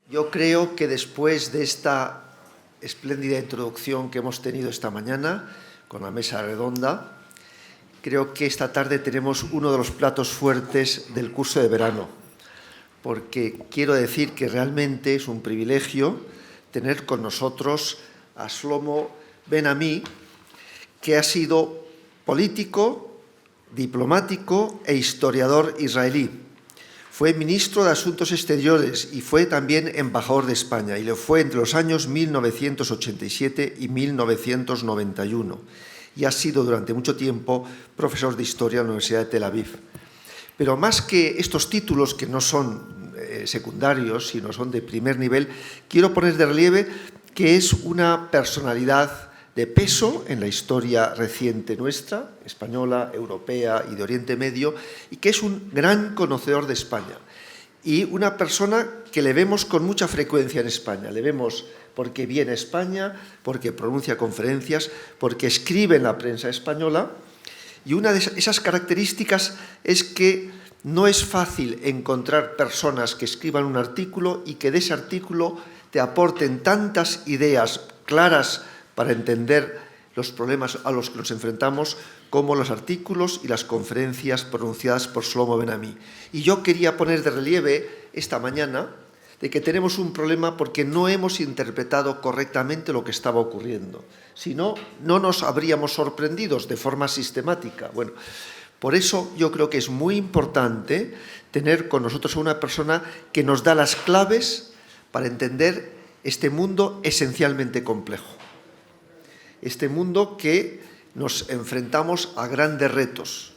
Yo creo que después de esta espléndida introducción que hemos tenido esta mañana con la mesa redonda, creo que esta tarde tenemos uno de los platos fuertes del curso de verano, porque quiero decir que realmente es un privilegio tener con nosotros a Shlomo Ben-Ami, que ha sido político, diplomático e historiador israelí. Fue ministro de Asuntos Exteriores y fue también embajador de España, y lo fue entre los años 1987 y 1991. Y ha sido durante mucho tiempo profesor de Historia en la Universidad de Tel Aviv. Pero más que estos títulos, que no son secundarios, sino son de primer nivel, quiero poner de relieve que es una personalidad de peso en la historia reciente nuestra, española, europea y de Oriente Medio, y que es un gran conocedor de España. Y una persona que le vemos con mucha frecuencia en España. Le vemos porque viene a España, porque pronuncia conferencias, porque escribe en la prensa española. Y una de esas características es que no es fácil encontrar personas que escriban un artículo y que de ese artículo te aporten tantas ideas claras para entender los problemas a los que nos enfrentamos, como los artículos y las conferencias pronunciadas por Shlomo Ben-Ami. Y yo quería poner de relieve esta mañana de que tenemos un problema porque no hemos interpretado correctamente lo que estaba ocurriendo. Si no, no nos habríamos sorprendido de forma sistemática. Bueno, por eso yo creo que es muy importante tener con nosotros a una persona que nos da las claves para entender este mundo esencialmente complejo. Este mundo que nos enfrentamos a grandes retos.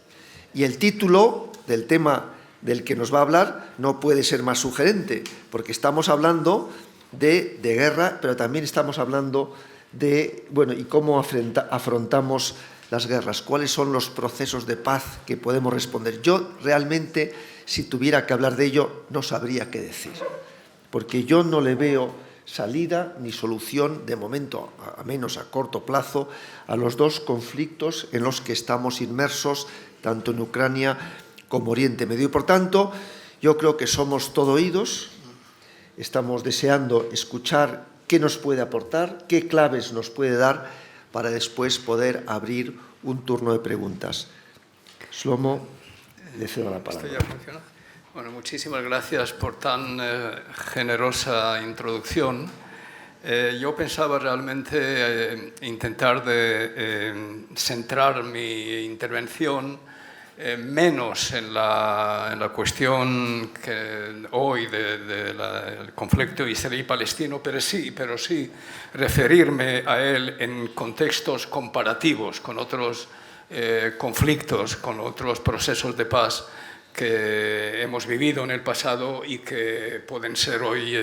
Y el título del tema del que nos va a hablar no puede ser más sugerente, porque estamos hablando de guerra, pero también estamos hablando de, y cómo afrontamos las guerras, cuáles son los procesos de paz que podemos responder. Yo realmente, si tuviera que hablar de ello, no sabría qué decir, porque yo no le veo salida ni solución de momento, a menos a corto plazo, a los dos conflictos en los que estamos inmersos, tanto en Ucrania como Oriente Medio. Y por tanto, yo creo que somos todo oídos, estamos deseando escuchar qué nos puede aportar, qué claves nos puede dar para después poder abrir un turno de preguntas. Shlomo, le cedo la palabra. ¿Esto ya funciona? Bueno, muchísimas gracias por tan generosa introducción. Yo pensaba realmente intentar centrar mi intervención menos en la cuestión que hoy del conflicto israelí-palestino, pero sí referirme a él en contextos comparativos con otros conflictos, con otros procesos de paz que hemos vivido en el pasado y que pueden ser hoy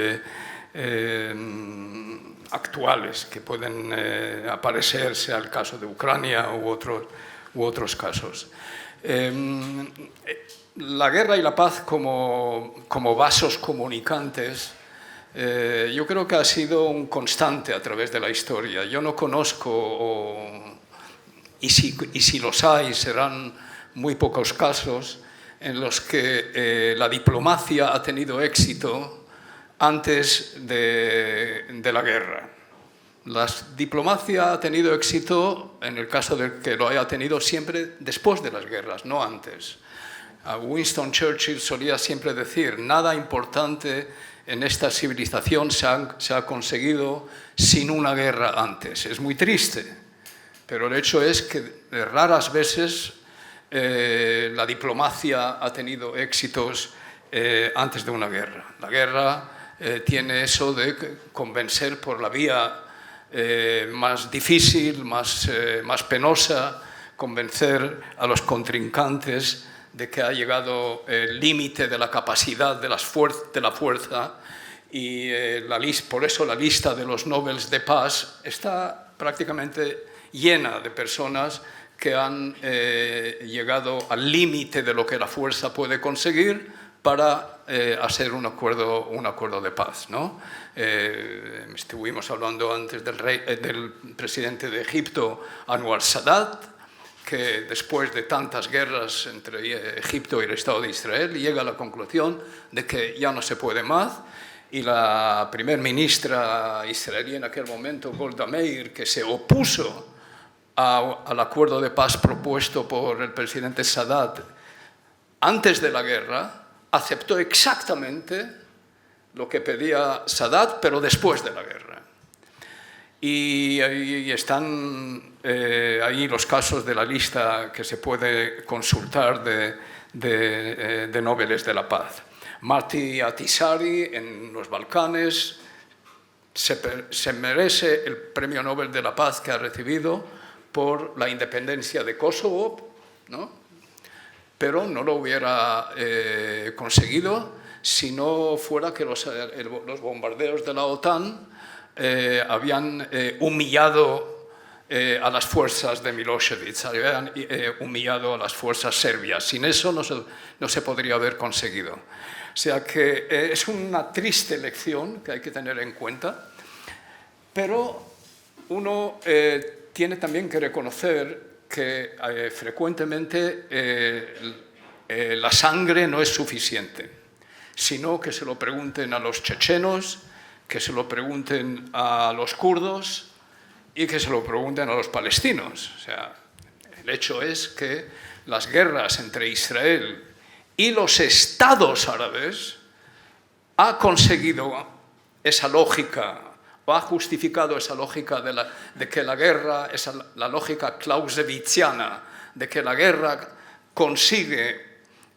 actuales, que pueden aparecer, sea el caso de Ucrania u otros casos. La guerra y la paz como vasos comunicantes, yo creo que ha sido un constante a través de la historia. Yo no conozco, y si los hay, serán muy pocos casos, en los que la diplomacia ha tenido éxito antes de la guerra. La diplomacia ha tenido éxito, en el caso de que lo haya tenido, siempre después de las guerras, no antes. Winston Churchill solía siempre decir: nada importante en esta civilización se ha conseguido sin una guerra antes. Es muy triste, pero el hecho es que raras veces la diplomacia ha tenido éxitos antes de una guerra. La guerra tiene eso de convencer por la vía más difícil, más penosa, convencer a los contrincantes de que ha llegado el límite de la capacidad de la fuerza, y por eso la lista de los Nobel de Paz está prácticamente llena de personas que han llegado al límite de lo que la fuerza puede conseguir para hacer un acuerdo de paz, ¿no? Estuvimos hablando antes del presidente de Egipto, Anwar Sadat, que después de tantas guerras entre Egipto y el Estado de Israel llega a la conclusión de que ya no se puede más, y la primer ministra israelí en aquel momento, Golda Meir, que se opuso al acuerdo de paz propuesto por el presidente Sadat antes de la guerra, aceptó exactamente lo que pedía Sadat, pero después de la guerra. Y están ahí los casos de la lista que se puede consultar de Nobeles de la Paz. Martí Ahtisaari en los Balcanes se merece el Premio Nobel de la Paz que ha recibido por la independencia de Kosovo, ¿no? Pero no lo hubiera conseguido si no fuera que los bombardeos de la OTAN habían humillado a las fuerzas de Milosevic, habían humillado a las fuerzas serbias. Sin eso no se podría haber conseguido. O sea que es una triste lección que hay que tener en cuenta, pero uno tiene también que reconocer que frecuentemente la sangre no es suficiente, sino que se lo pregunten a los chechenos, que se lo pregunten a los kurdos y que se lo pregunten a los palestinos. O sea, el hecho es que las guerras entre Israel y los estados árabes ha conseguido esa lógica, o ha justificado esa lógica de que la guerra, la lógica clausewitziana, de que la guerra consigue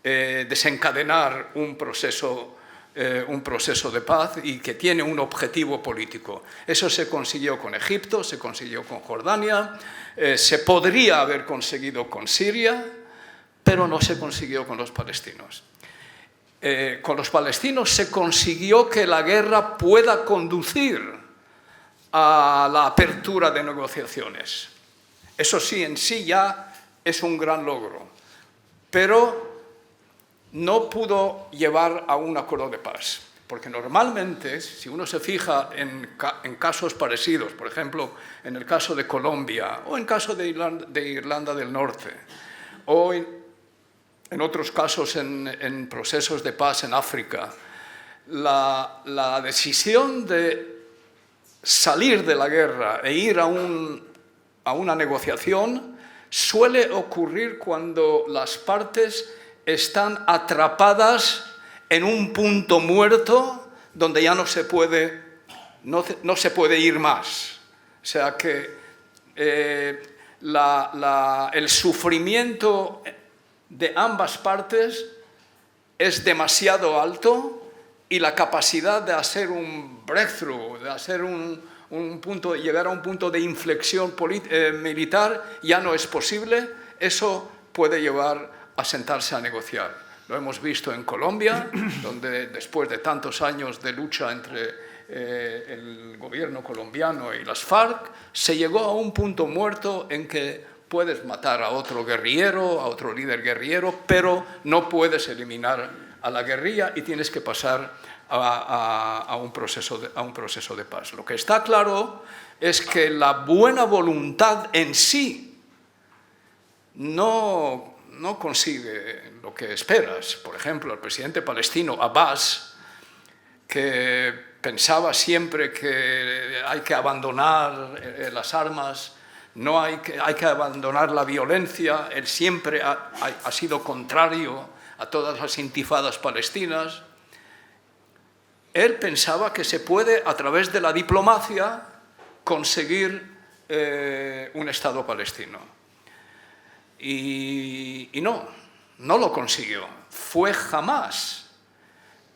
desencadenar un proceso de paz y que tiene un objetivo político. Eso se consiguió con Egipto, se consiguió con Jordania, se podría haber conseguido con Siria, pero no se consiguió con los palestinos. Con los palestinos se consiguió que la guerra pueda conducir a la apertura de negociaciones. Eso sí, en sí ya es un gran logro, pero no pudo llevar a un acuerdo de paz, porque normalmente, si uno se fija en casos parecidos, por ejemplo, en el caso de Colombia o en el caso de Irlanda del Norte, o en otros casos en procesos de paz en África, la decisión de salir de la guerra e ir a una negociación suele ocurrir cuando las partes están atrapadas en un punto muerto donde ya no se puede ir más. O sea que el sufrimiento de ambas partes es demasiado alto y la capacidad de hacer un breakthrough, de hacer llegar a un punto de inflexión militar ya no es posible. Eso puede llevar a sentarse a negociar. Lo hemos visto en Colombia, donde después de tantos años de lucha entre el gobierno colombiano y las FARC, se llegó a un punto muerto en que puedes matar a otro guerrillero, a otro líder guerrillero, pero no puedes eliminar a la guerrilla y tienes que pasar a un proceso de paz. Lo que está claro es que la buena voluntad en sí no consigue lo que esperas. Por ejemplo, el presidente palestino Abbas, que pensaba siempre que hay que abandonar las armas, hay que abandonar la violencia, él siempre ha sido contrario a todas las intifadas palestinas. Él pensaba que se puede, a través de la diplomacia, conseguir un Estado palestino. Y no lo consiguió. Fue jamás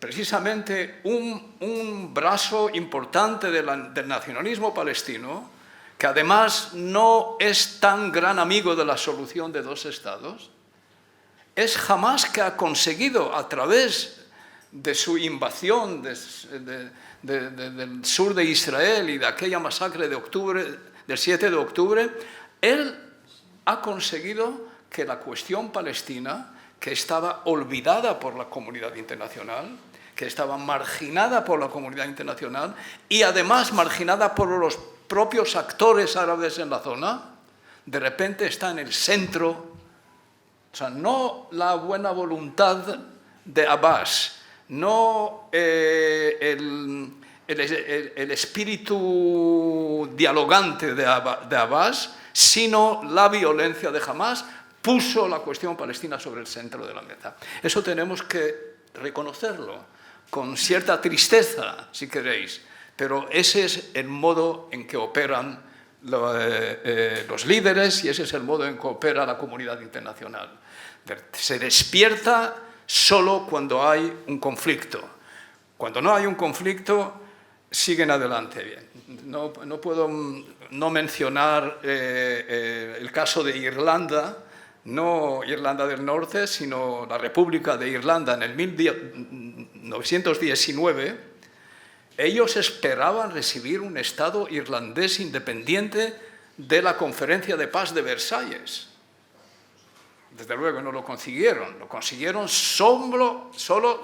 precisamente un brazo importante del nacionalismo palestino, que además no es tan gran amigo de la solución de dos estados, es jamás que ha conseguido, a través de su invasión del sur de Israel y de aquella masacre del 7 de octubre, él ha conseguido que la cuestión palestina, que estaba olvidada por la comunidad internacional, que estaba marginada por la comunidad internacional y además marginada por los propios actores árabes en la zona, de repente está en el centro. O sea, no la buena voluntad de Abbas, no el espíritu dialogante de Abbas, sino la violencia de Hamás, puso la cuestión palestina sobre el centro de la mesa. Eso tenemos que reconocerlo, con cierta tristeza, si queréis, pero ese es el modo en que operan los líderes y ese es el modo en que opera la comunidad internacional. Se despierta solo cuando hay un conflicto. Cuando no hay un conflicto, siguen adelante. Bien, no puedo no mencionar el caso de Irlanda, no Irlanda del Norte, sino la República de Irlanda en el 1919, ellos esperaban recibir un Estado irlandés independiente de la Conferencia de Paz de Versalles. Desde luego no lo consiguieron solo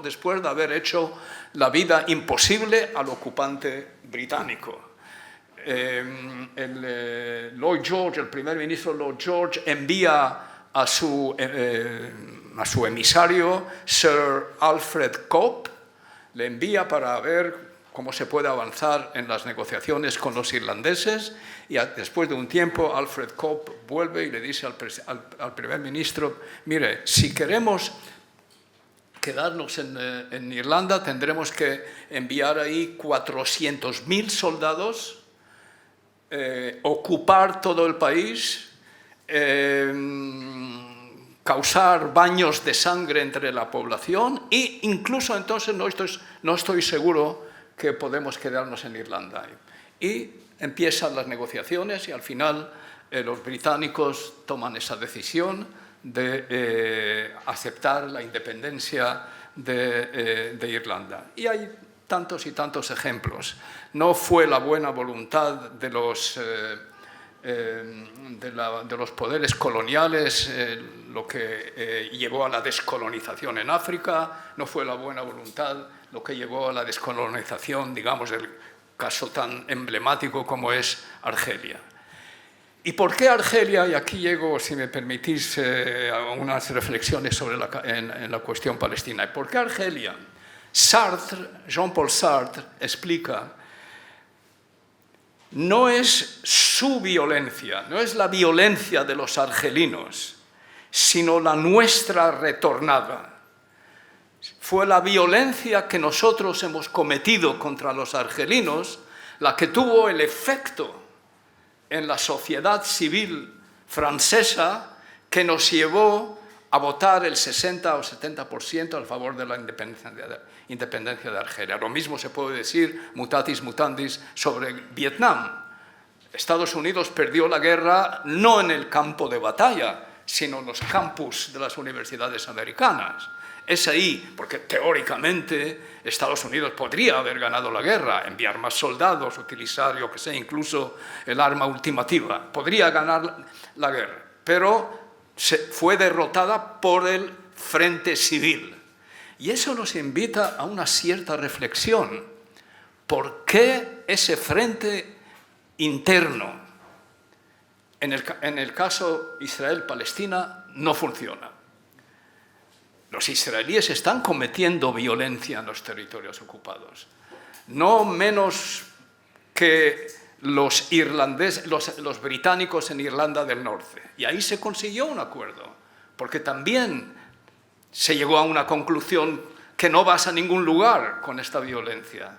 después de haber hecho la vida imposible al ocupante británico. Lloyd George, el primer ministro Lloyd George, envía a su emisario, Sir Alfred Cope, le envía para ver cómo se puede avanzar en las negociaciones con los irlandeses y después de un tiempo Alfred Cope vuelve y le dice al primer ministro, mire, si queremos quedarnos en Irlanda tendremos que enviar ahí 400.000 soldados, ocupar todo el país, causar baños de sangre entre la población e incluso entonces no estoy seguro que podemos quedarnos en Irlanda. Y empiezan las negociaciones y al final los británicos toman esa decisión de aceptar la independencia de Irlanda. Y hay tantos y tantos ejemplos. No fue la buena voluntad de los poderes coloniales lo que llevó a la descolonización en África, no fue la buena voluntad lo que llevó a la descolonización, digamos, del caso tan emblemático como es Argelia. ¿Y por qué Argelia? Y aquí llego, si me permitís, a unas reflexiones sobre en la cuestión palestina. ¿Y por qué Argelia? Jean-Paul Sartre explica, no es su violencia, no es la violencia de los argelinos, sino la nuestra retornada. Fue la violencia que nosotros hemos cometido contra los argelinos la que tuvo el efecto en la sociedad civil francesa que nos llevó a votar el 60 o 70% a favor de la independencia de Argelia. Lo mismo se puede decir, mutatis mutandis, sobre Vietnam. Estados Unidos perdió la guerra no en el campo de batalla, sino en los campus de las universidades americanas. Es ahí, porque teóricamente Estados Unidos podría haber ganado la guerra, enviar más soldados, utilizar, yo que sé, incluso el arma ultimativa. Podría ganar la guerra, pero fue derrotada por el frente civil. Y eso nos invita a una cierta reflexión. ¿Por qué ese frente interno, en el caso Israel-Palestina, no funciona? Los israelíes están cometiendo violencia en los territorios ocupados, no menos que los británicos en Irlanda del Norte. Y ahí se consiguió un acuerdo, porque también se llegó a una conclusión que no vas a ningún lugar con esta violencia.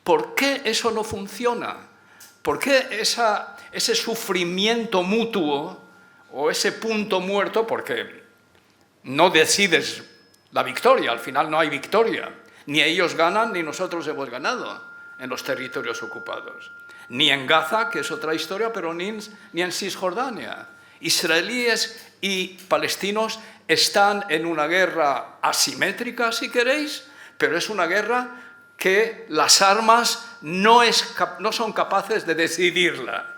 ¿Por qué eso no funciona? ¿Por qué ese sufrimiento mutuo o ese punto muerto? Porque no decides la victoria, al final no hay victoria. Ni ellos ganan ni nosotros hemos ganado en los territorios ocupados. Ni en Gaza, que es otra historia, pero ni en Cisjordania. Israelíes y palestinos están en una guerra asimétrica, si queréis, pero es una guerra que las armas no son capaces de decidirla.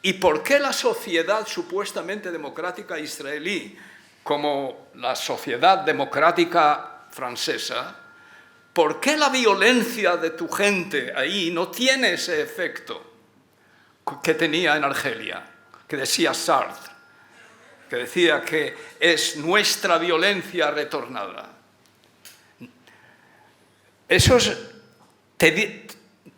¿Y por qué la sociedad supuestamente democrática israelí, como la sociedad democrática francesa, por qué la violencia de tu gente ahí no tiene ese efecto que tenía en Argelia, que decía Sartre, que decía que es nuestra violencia retornada? Eso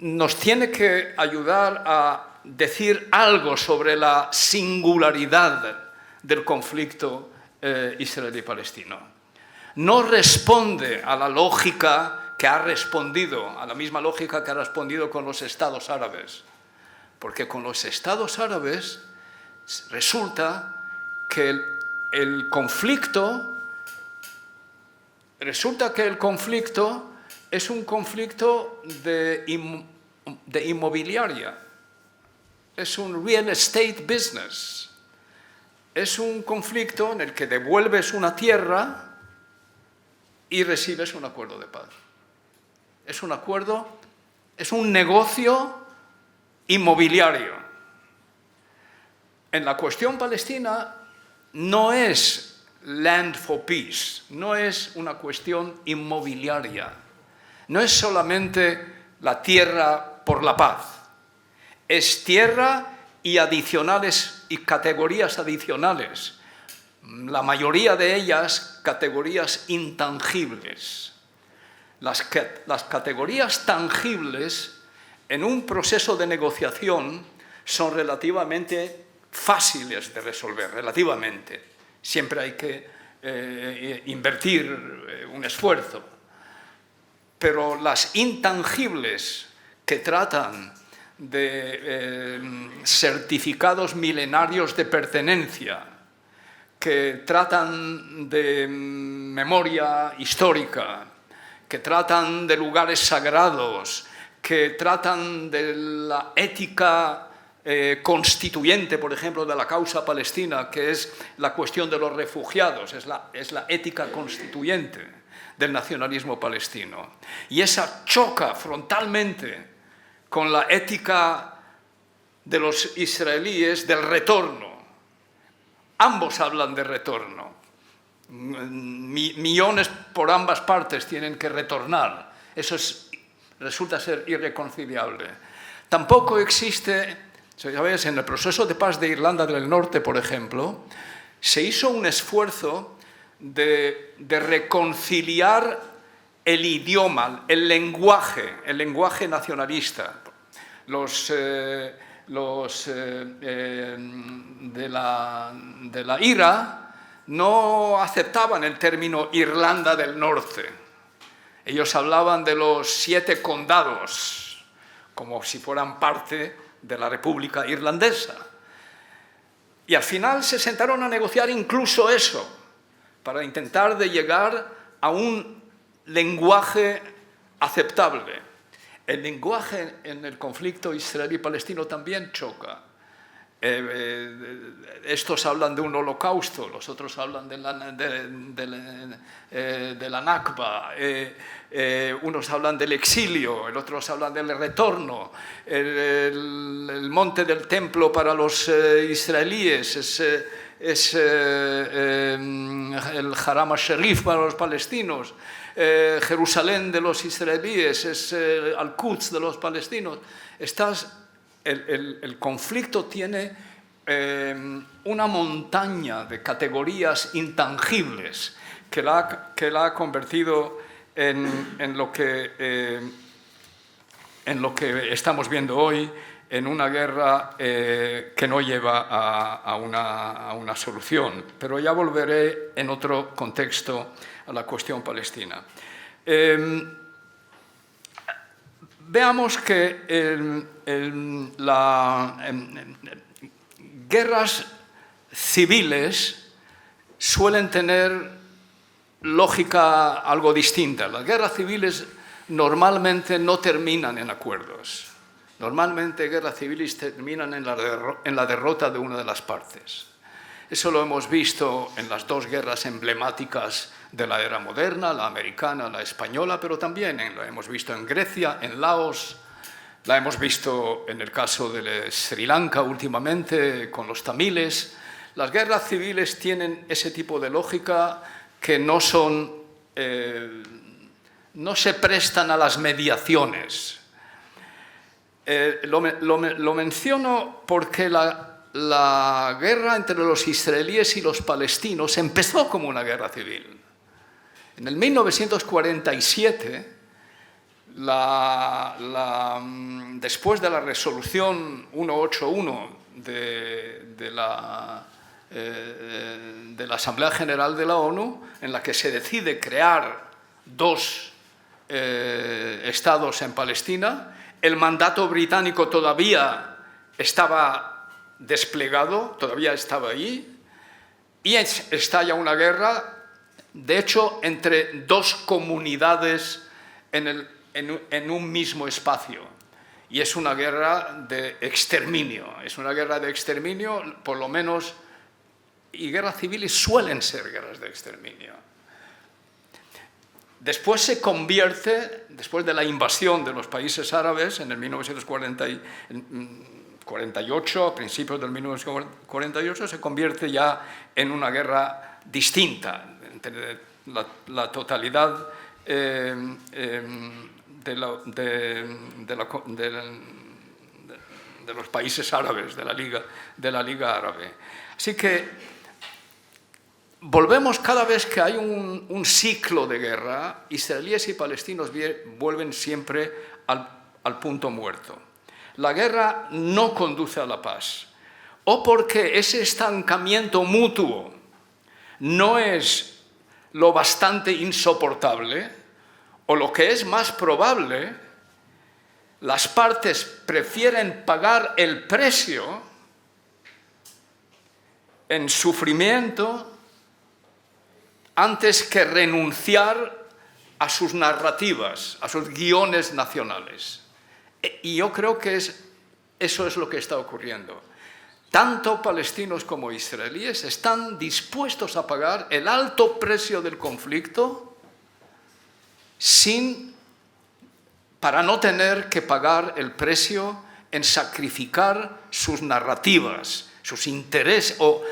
nos tiene que ayudar a decir algo sobre la singularidad del conflicto israelí-palestino. No responde a la lógica que ha respondido, a la misma lógica que ha respondido con los estados árabes. Porque con los estados árabes resulta que el conflicto es un conflicto de inmobiliaria, es un real estate business, es un conflicto en el que devuelves una tierra y recibes un acuerdo de paz. Es un acuerdo, es un negocio inmobiliario. En la cuestión palestina no es land for peace, no es una cuestión inmobiliaria, no es solamente la tierra por la paz, es tierra y adicionales y categorías adicionales, la mayoría de ellas categorías intangibles. Las categorías tangibles en un proceso de negociación son relativamente fáciles de resolver, relativamente. Siempre hay que invertir un esfuerzo. Pero las intangibles que tratan de certificados milenarios de pertenencia, que tratan de memoria histórica, que tratan de lugares sagrados, que tratan de la ética constituyente, por ejemplo, de la causa palestina, que es la cuestión de los refugiados, es la ética constituyente del nacionalismo palestino. Y esa choca frontalmente con la ética de los israelíes del retorno. Ambos hablan de retorno. Millones por ambas partes tienen que retornar. Eso resulta ser irreconciliable. Tampoco existe, ¿sabes? En el proceso de paz de Irlanda del Norte, por ejemplo, se hizo un esfuerzo de reconciliar el idioma, el lenguaje nacionalista. Los de la IRA no aceptaban el término Irlanda del Norte. Ellos hablaban de los 7 condados, como si fueran parte de la República Irlandesa. Y al final se sentaron a negociar incluso eso, para intentar de llegar a un lenguaje aceptable. El lenguaje en el conflicto israelí-palestino también choca. Estos hablan de un holocausto, los otros hablan de la Nakba, unos hablan del exilio, otros hablan del retorno. El monte del templo para los israelíes es el Haram al-Sharif para los palestinos. Jerusalén de los israelíes es Al-Quds de los palestinos. El conflicto tiene una montaña de categorías intangibles que la ha convertido en lo que estamos viendo hoy, en una guerra que no lleva a una solución. Pero ya volveré en otro contexto a la cuestión palestina. Veamos que guerras civiles suelen tener lógica algo distinta. Las guerras civiles normalmente no terminan en acuerdos. Normalmente guerras civiles terminan en la derrota de una de las partes. Eso lo hemos visto en las 2 guerras emblemáticas de la era moderna, la americana, la española, pero también lo hemos visto en Grecia, en Laos, la hemos visto en el caso de Sri Lanka últimamente, con los tamiles. Las guerras civiles tienen ese tipo de lógica que no se prestan a las mediaciones. Lo menciono porque la guerra entre los israelíes y los palestinos empezó como una guerra civil. En el 1947, después de la resolución 181 de la Asamblea General de la ONU, en la que se decide crear 2 estados en Palestina, el mandato británico todavía estaba desplegado, todavía estaba allí, y estalla una guerra, de hecho, entre 2 comunidades en un mismo espacio. Y es una guerra de exterminio. Es una guerra de exterminio, por lo menos, y guerras civiles suelen ser guerras de exterminio. Después se convierte, después de la invasión de los países árabes en el 1948, a principios del 1948, se convierte ya en una guerra distinta entre la totalidad de los países árabes, de la Liga Árabe. Así que volvemos cada vez que hay un ciclo de guerra, israelíes y palestinos vuelven siempre al punto muerto. La guerra no conduce a la paz, o porque ese estancamiento mutuo no es lo bastante insoportable, o lo que es más probable, las partes prefieren pagar el precio en sufrimiento antes que renunciar a sus narrativas, a sus guiones nacionales. Y yo creo que eso es lo que está ocurriendo. Tanto palestinos como israelíes están dispuestos a pagar el alto precio del conflicto para no tener que pagar el precio en sacrificar sus narrativas, sus intereses o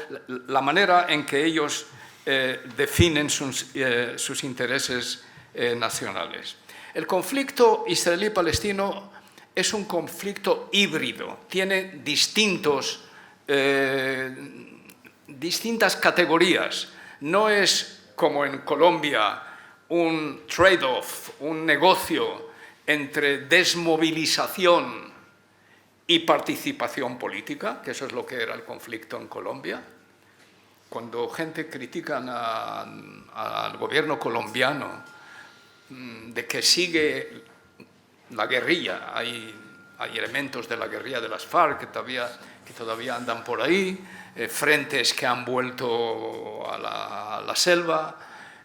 la manera en que ellos definen sus intereses nacionales. El conflicto israelí-palestino es un conflicto híbrido, tiene distintas categorías. No es como en Colombia un trade-off, un negocio entre desmovilización y participación política, que eso es lo que era el conflicto en Colombia. Cuando gente critica al gobierno colombiano de que sigue la guerrilla, hay elementos de la guerrilla de las FARC que todavía andan por ahí, frentes que han vuelto a la selva,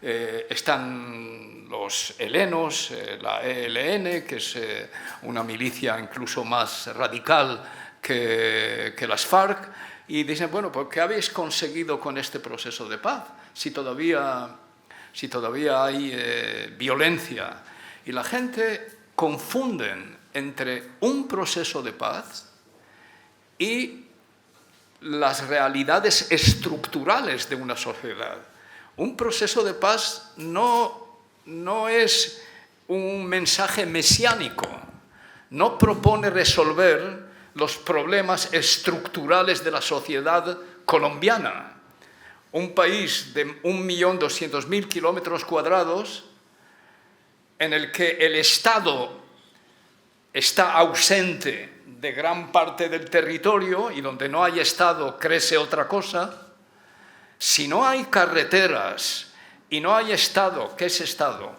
están los helenos, la ELN, que es una milicia incluso más radical que las FARC, y dicen, bueno, ¿por qué habéis conseguido con este proceso de paz si todavía hay violencia? Y la gente confunden entre un proceso de paz y las realidades estructurales de una sociedad. Un proceso de paz no es un mensaje mesiánico, no propone resolver los problemas estructurales de la sociedad colombiana. Un país de 1.200.000 kilómetros cuadrados en el que el Estado está ausente de gran parte del territorio y donde no hay Estado crece otra cosa. Si no hay carreteras y no hay Estado, ¿qué es Estado?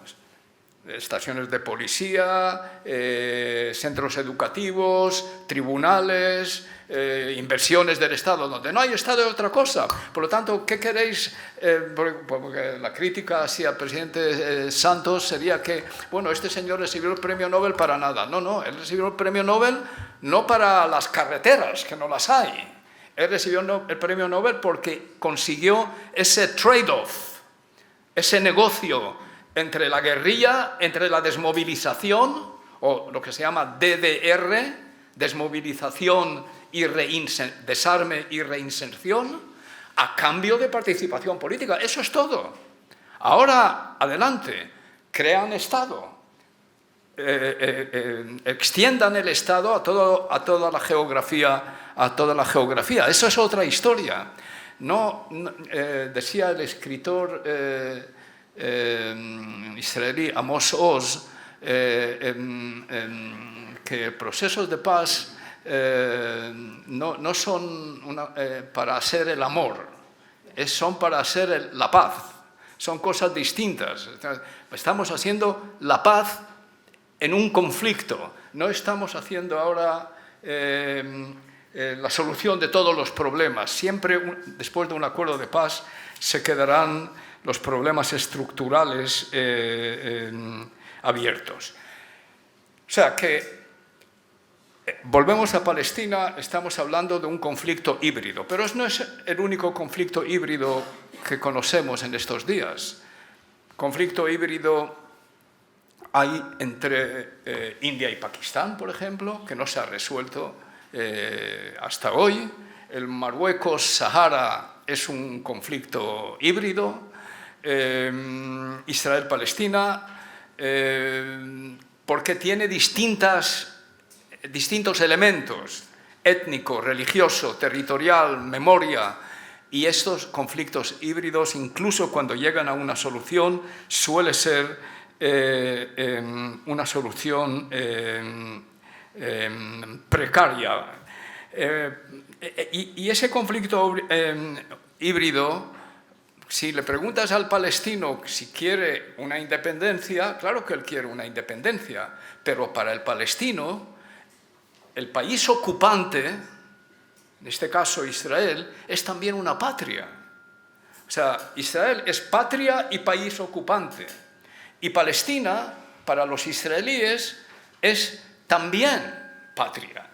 Estaciones de policía, centros educativos, tribunales, inversiones del Estado. Donde no hay Estado es otra cosa. Por lo tanto, ¿qué queréis? Porque la crítica hacia el presidente Santos sería que, bueno, este señor recibió el premio Nobel para nada. No, él recibió el premio Nobel no para las carreteras, que no las hay. Él recibió el premio Nobel porque consiguió ese trade-off, ese negocio entre la guerrilla, entre la desmovilización, o lo que se llama DDR, desmovilización y desarme y reinserción, a cambio de participación política. Eso es todo. Ahora, adelante, crean Estado, extiendan el Estado a toda la geografía. Eso es otra historia. Decía el escritor israelí Amos Oz, que procesos de paz no son para hacer el amor, son para hacer la paz. Son cosas distintas. Estamos haciendo la paz en un conflicto. No estamos haciendo ahora la solución de todos los problemas. Siempre, después de un acuerdo de paz, se quedarán los problemas estructurales abiertos. O sea que, volvemos a Palestina, estamos hablando de un conflicto híbrido, pero no es el único conflicto híbrido que conocemos en estos días. Conflicto híbrido hay entre India y Pakistán, por ejemplo, que no se ha resuelto hasta hoy. El Marruecos-Sahara es un conflicto híbrido. Israel-Palestina, porque tiene distintos elementos: étnico, religioso, territorial, memoria. Y estos conflictos híbridos, incluso cuando llegan a una solución, suele ser una solución precaria. Y ese conflicto híbrido, si le preguntas al palestino si quiere una independencia, claro que él quiere una independencia, pero para el palestino, el país ocupante, en este caso Israel, es también una patria. O sea, Israel es patria y país ocupante. Y Palestina, para los israelíes, es también patria.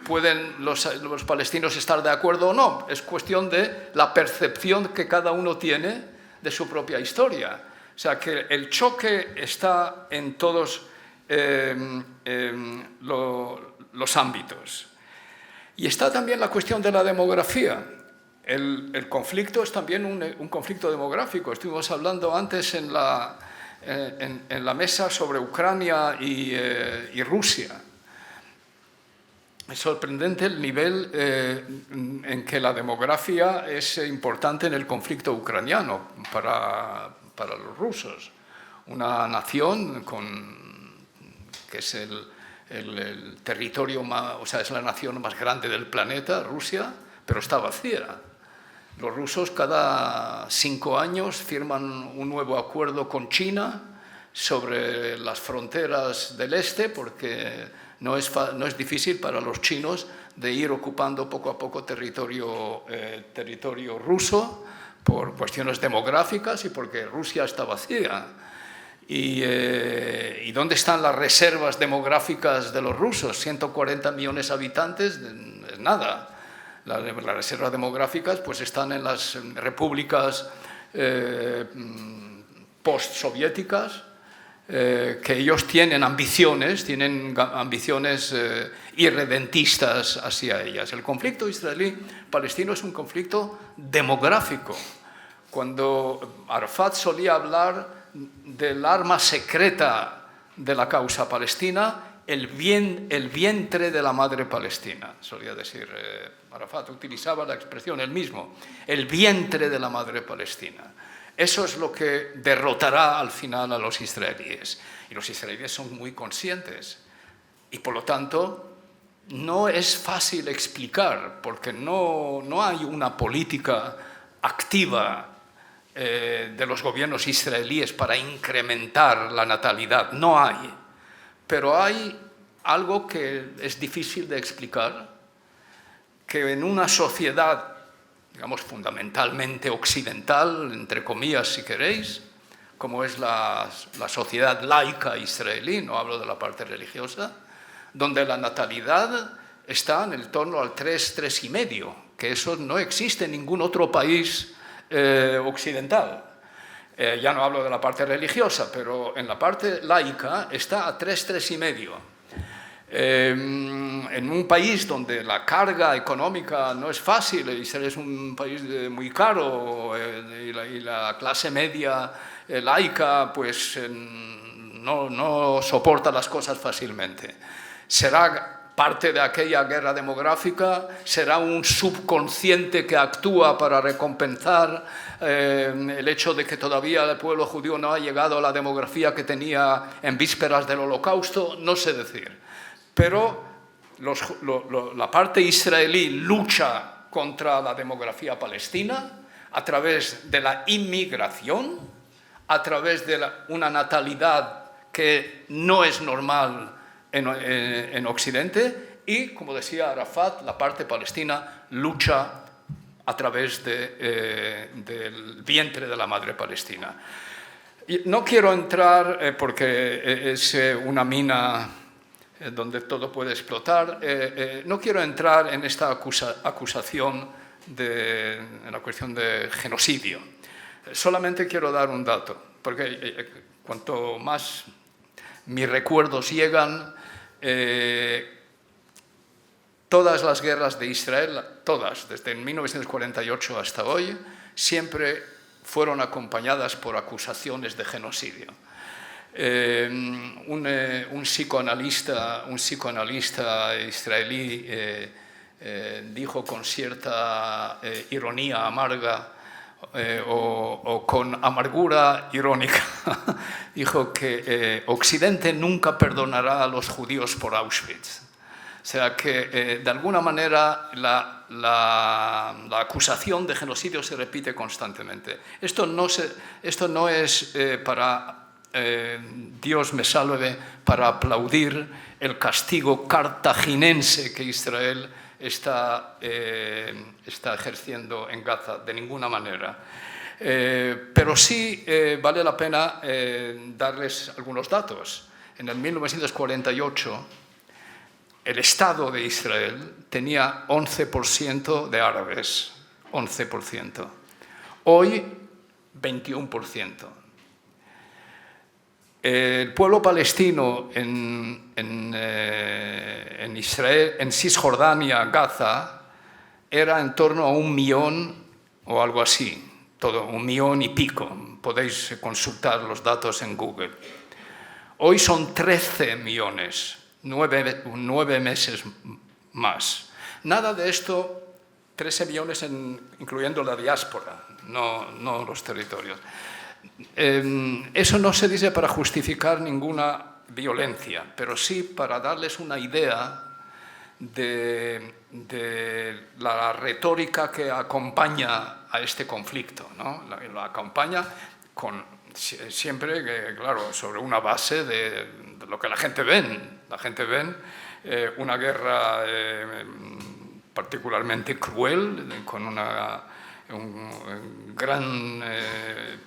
Pueden los palestinos estar de acuerdo o no, es cuestión de la percepción que cada uno tiene de su propia historia. O sea, que el choque está en todos los ámbitos. Y está también la cuestión de la demografía. El conflicto es también un conflicto demográfico. Estuvimos hablando antes en la mesa sobre Ucrania y Rusia. Es sorprendente el nivel en que la demografía es importante en el conflicto ucraniano para los rusos. Una nación que es el territorio más, o sea, es la nación más grande del planeta, Rusia, pero está vacía. Los rusos cada 5 años firman un nuevo acuerdo con China sobre las fronteras del este, porque no es difícil para los chinos de ir ocupando poco a poco territorio ruso por cuestiones demográficas y porque Rusia está vacía. ¿Y dónde están las reservas demográficas de los rusos? 140 millones de habitantes, nada. Las reservas demográficas pues están en las repúblicas postsoviéticas, que ellos tienen ambiciones irredentistas hacia ellas. El conflicto israelí-palestino es un conflicto demográfico. Cuando Arafat solía hablar del arma secreta de la causa palestina, el vientre de la madre palestina, solía decir Arafat, utilizaba la expresión él mismo, el vientre de la madre palestina. Eso es lo que derrotará al final a los israelíes. Y los israelíes son muy conscientes. Y por lo tanto, no es fácil explicar, porque no hay una política activa de los gobiernos israelíes para incrementar la natalidad. No hay. Pero hay algo que es difícil de explicar, que en una sociedad, digamos, fundamentalmente occidental, entre comillas, si queréis, como es la sociedad laica israelí, no hablo de la parte religiosa, donde la natalidad está en el torno al 3,5, que eso no existe en ningún otro país occidental. Ya no hablo de la parte religiosa, pero en la parte laica está a 3,5. En un país donde la carga económica no es fácil, Israel es un país muy caro y la clase media laica pues no soporta las cosas fácilmente. Será parte de aquella guerra demográfica será un subconsciente que actúa para recompensar el hecho de que todavía el pueblo judío no ha llegado a la demografía que tenía en vísperas del Holocausto, no sé decir. Pero la parte israelí lucha contra la demografía palestina a través de la inmigración, a través de una natalidad que no es normal en Occidente, y, como decía Arafat, la parte palestina lucha a través del vientre de la madre palestina. Y no quiero entrar, porque es una mina donde todo puede explotar, no quiero entrar en esta acusación en la cuestión de genocidio. Solamente quiero dar un dato, porque cuanto más mis recuerdos llegan, todas las guerras de Israel, todas, desde 1948 hasta hoy, siempre fueron acompañadas por acusaciones de genocidio. Un psicoanalista israelí dijo con cierta ironía amarga o con amargura irónica, dijo que Occidente nunca perdonará a los judíos por Auschwitz. O sea que, de alguna manera, la acusación de genocidio se repite constantemente. Esto no es para, Dios me salve, para aplaudir el castigo cartaginense que Israel está ejerciendo en Gaza, de ninguna manera. Pero sí vale la pena darles algunos datos. En el 1948, el Estado de Israel tenía 11% de árabes, 11%. Hoy, 21%. El pueblo palestino en Israel, en Cisjordania, Gaza, era en torno a 1 millón o algo así, todo 1 millón y pico. Podéis consultar los datos en Google. Hoy son 13 millones. 9 meses más. Nada de esto, 13 millones incluyendo la diáspora, no los territorios. Eso no se dice para justificar ninguna violencia, pero sí para darles una idea de la retórica que acompaña a este conflicto, ¿no? La acompaña siempre, claro, sobre una base de lo que la gente ve. La gente ve una guerra particularmente cruel, con una gran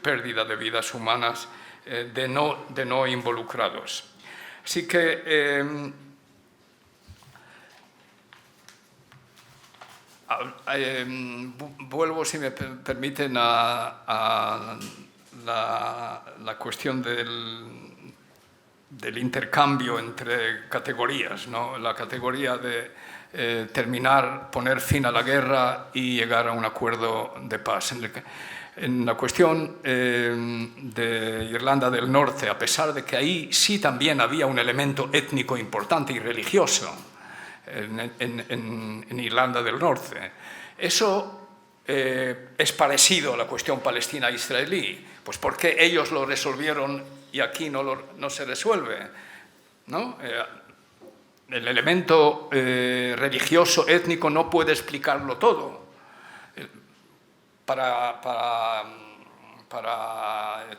pérdida de vidas humanas de no involucrados. Así que vuelvo, si me permiten, a la cuestión del intercambio entre categorías, ¿no? La categoría de poner fin a la guerra y llegar a un acuerdo de paz. En la cuestión de Irlanda del Norte, a pesar de que ahí sí también había un elemento étnico importante y religioso en Irlanda del Norte, eso es parecido a la cuestión palestina-israelí. Pues ¿por qué ellos lo resolvieron y aquí no se resuelve? ¿No? El elemento religioso, étnico, no puede explicarlo todo. Para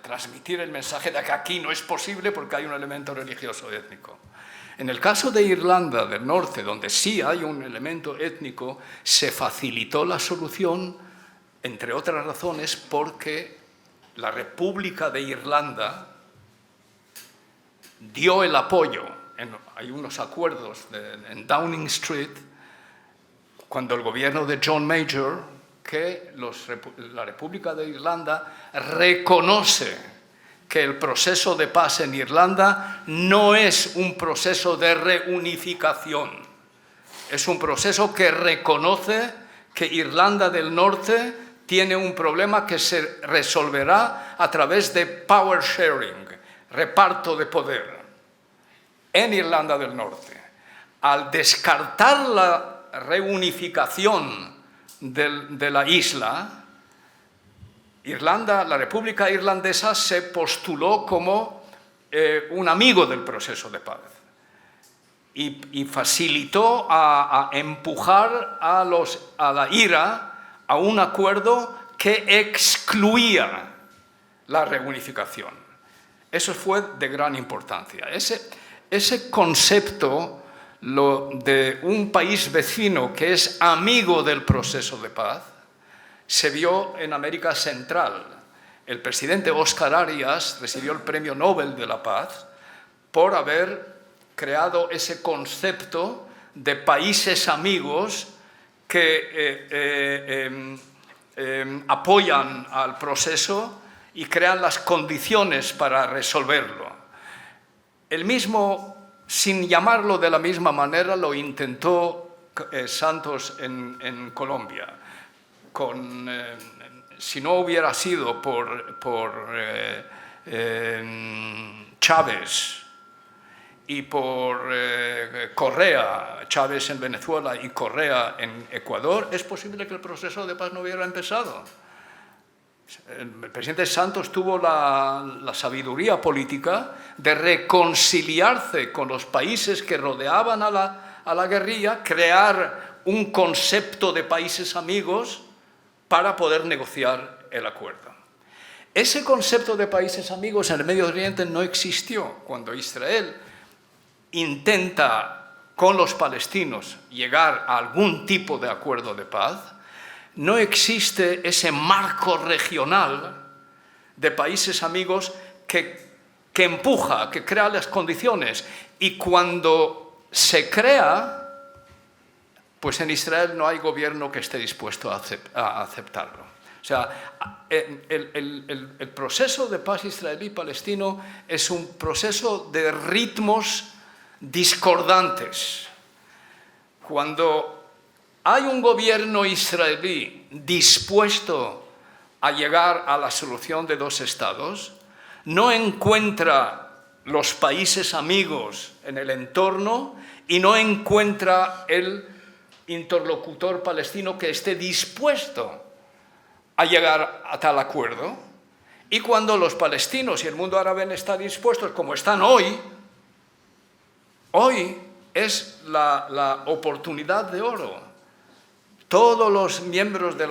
transmitir el mensaje de que aquí no es posible porque hay un elemento religioso étnico. En el caso de Irlanda del Norte, donde sí hay un elemento étnico, se facilitó la solución, entre otras razones, porque la República de Irlanda dio el apoyo. Hay unos acuerdos en Downing Street, cuando el gobierno de John Major, que la República de Irlanda reconoce que el proceso de paz en Irlanda no es un proceso de reunificación, es un proceso que reconoce que Irlanda del Norte tiene un problema que se resolverá a través de power sharing, reparto de poder, en Irlanda del Norte. al descartar la reunificación de la isla, Irlanda, la República Irlandesa se postuló como un amigo del proceso de paz y facilitó a empujar a la IRA a un acuerdo que excluía la reunificación. Eso fue de gran importancia. Ese concepto de un país vecino que es amigo del proceso de paz se vio en América Central. El presidente Oscar Arias recibió el Premio Nobel de la Paz por haber creado ese concepto de países amigos que apoyan al proceso y crean las condiciones para resolverlo. El mismo, sin llamarlo de la misma manera, lo intentó Santos en Colombia. Si no hubiera sido por Chávez y por Correa, Chávez en Venezuela y Correa en Ecuador, es posible que el proceso de paz no hubiera empezado. El presidente Santos tuvo la sabiduría política de reconciliarse con los países que rodeaban a la guerrilla, crear un concepto de países amigos para poder negociar el acuerdo. Ese concepto de países amigos en el Medio Oriente no existió cuando Israel intenta con los palestinos llegar a algún tipo de acuerdo de paz. No existe ese marco regional de países amigos que empuja, que crea las condiciones. Y cuando se crea, pues en Israel no hay gobierno que esté dispuesto a aceptarlo. O sea, el proceso de paz israelí-palestino es un proceso de ritmos discordantes. Cuando hay un gobierno israelí dispuesto a llegar a la solución de dos estados, no encuentra los países amigos en el entorno y no encuentra el interlocutor palestino que esté dispuesto a llegar a tal acuerdo. Y cuando los palestinos y el mundo árabe están dispuestos, como están hoy es la oportunidad de oro. Todos los miembros de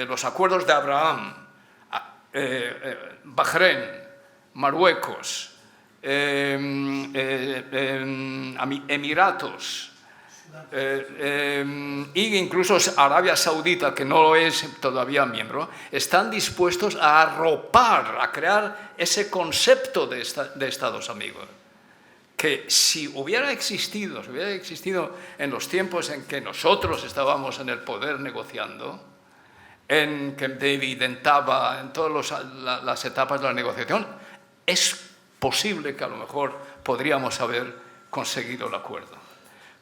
los acuerdos de Abraham, Bahrein, Marruecos, Emiratos, e incluso Arabia Saudita, que no es todavía miembro, están dispuestos a arropar, a crear ese concepto de Estados amigos. Que si hubiera existido en los tiempos en que nosotros estábamos en el poder negociando, en Camp David, en Taba, en todas las etapas de la negociación, es posible que a lo mejor podríamos haber conseguido el acuerdo.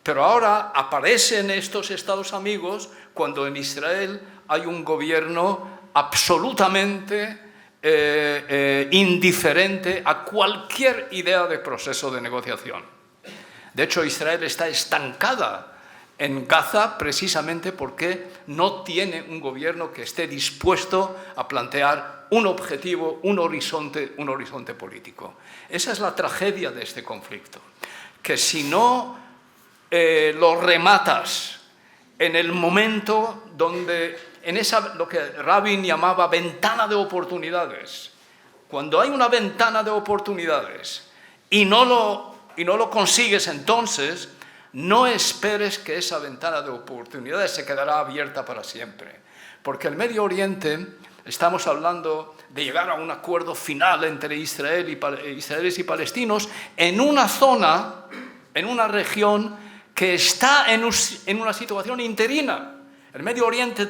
Pero ahora aparecen estos Estados amigos cuando en Israel hay un gobierno absolutamente indiferente a cualquier idea de proceso de negociación. De hecho, Israel está estancada en Gaza precisamente porque no tiene un gobierno que esté dispuesto a plantear un objetivo, un horizonte político. Esa es la tragedia de este conflicto, que si no lo rematas en el momento donde en lo que Rabin llamaba ventana de oportunidades. Cuando hay una ventana de oportunidades y no lo consigues, entonces no esperes que esa ventana de oportunidades se quedará abierta para siempre. Porque el Medio Oriente, estamos hablando de llegar a un acuerdo final entre israelíes y palestinos en una zona, en una región que está en una situación interina. El Medio Oriente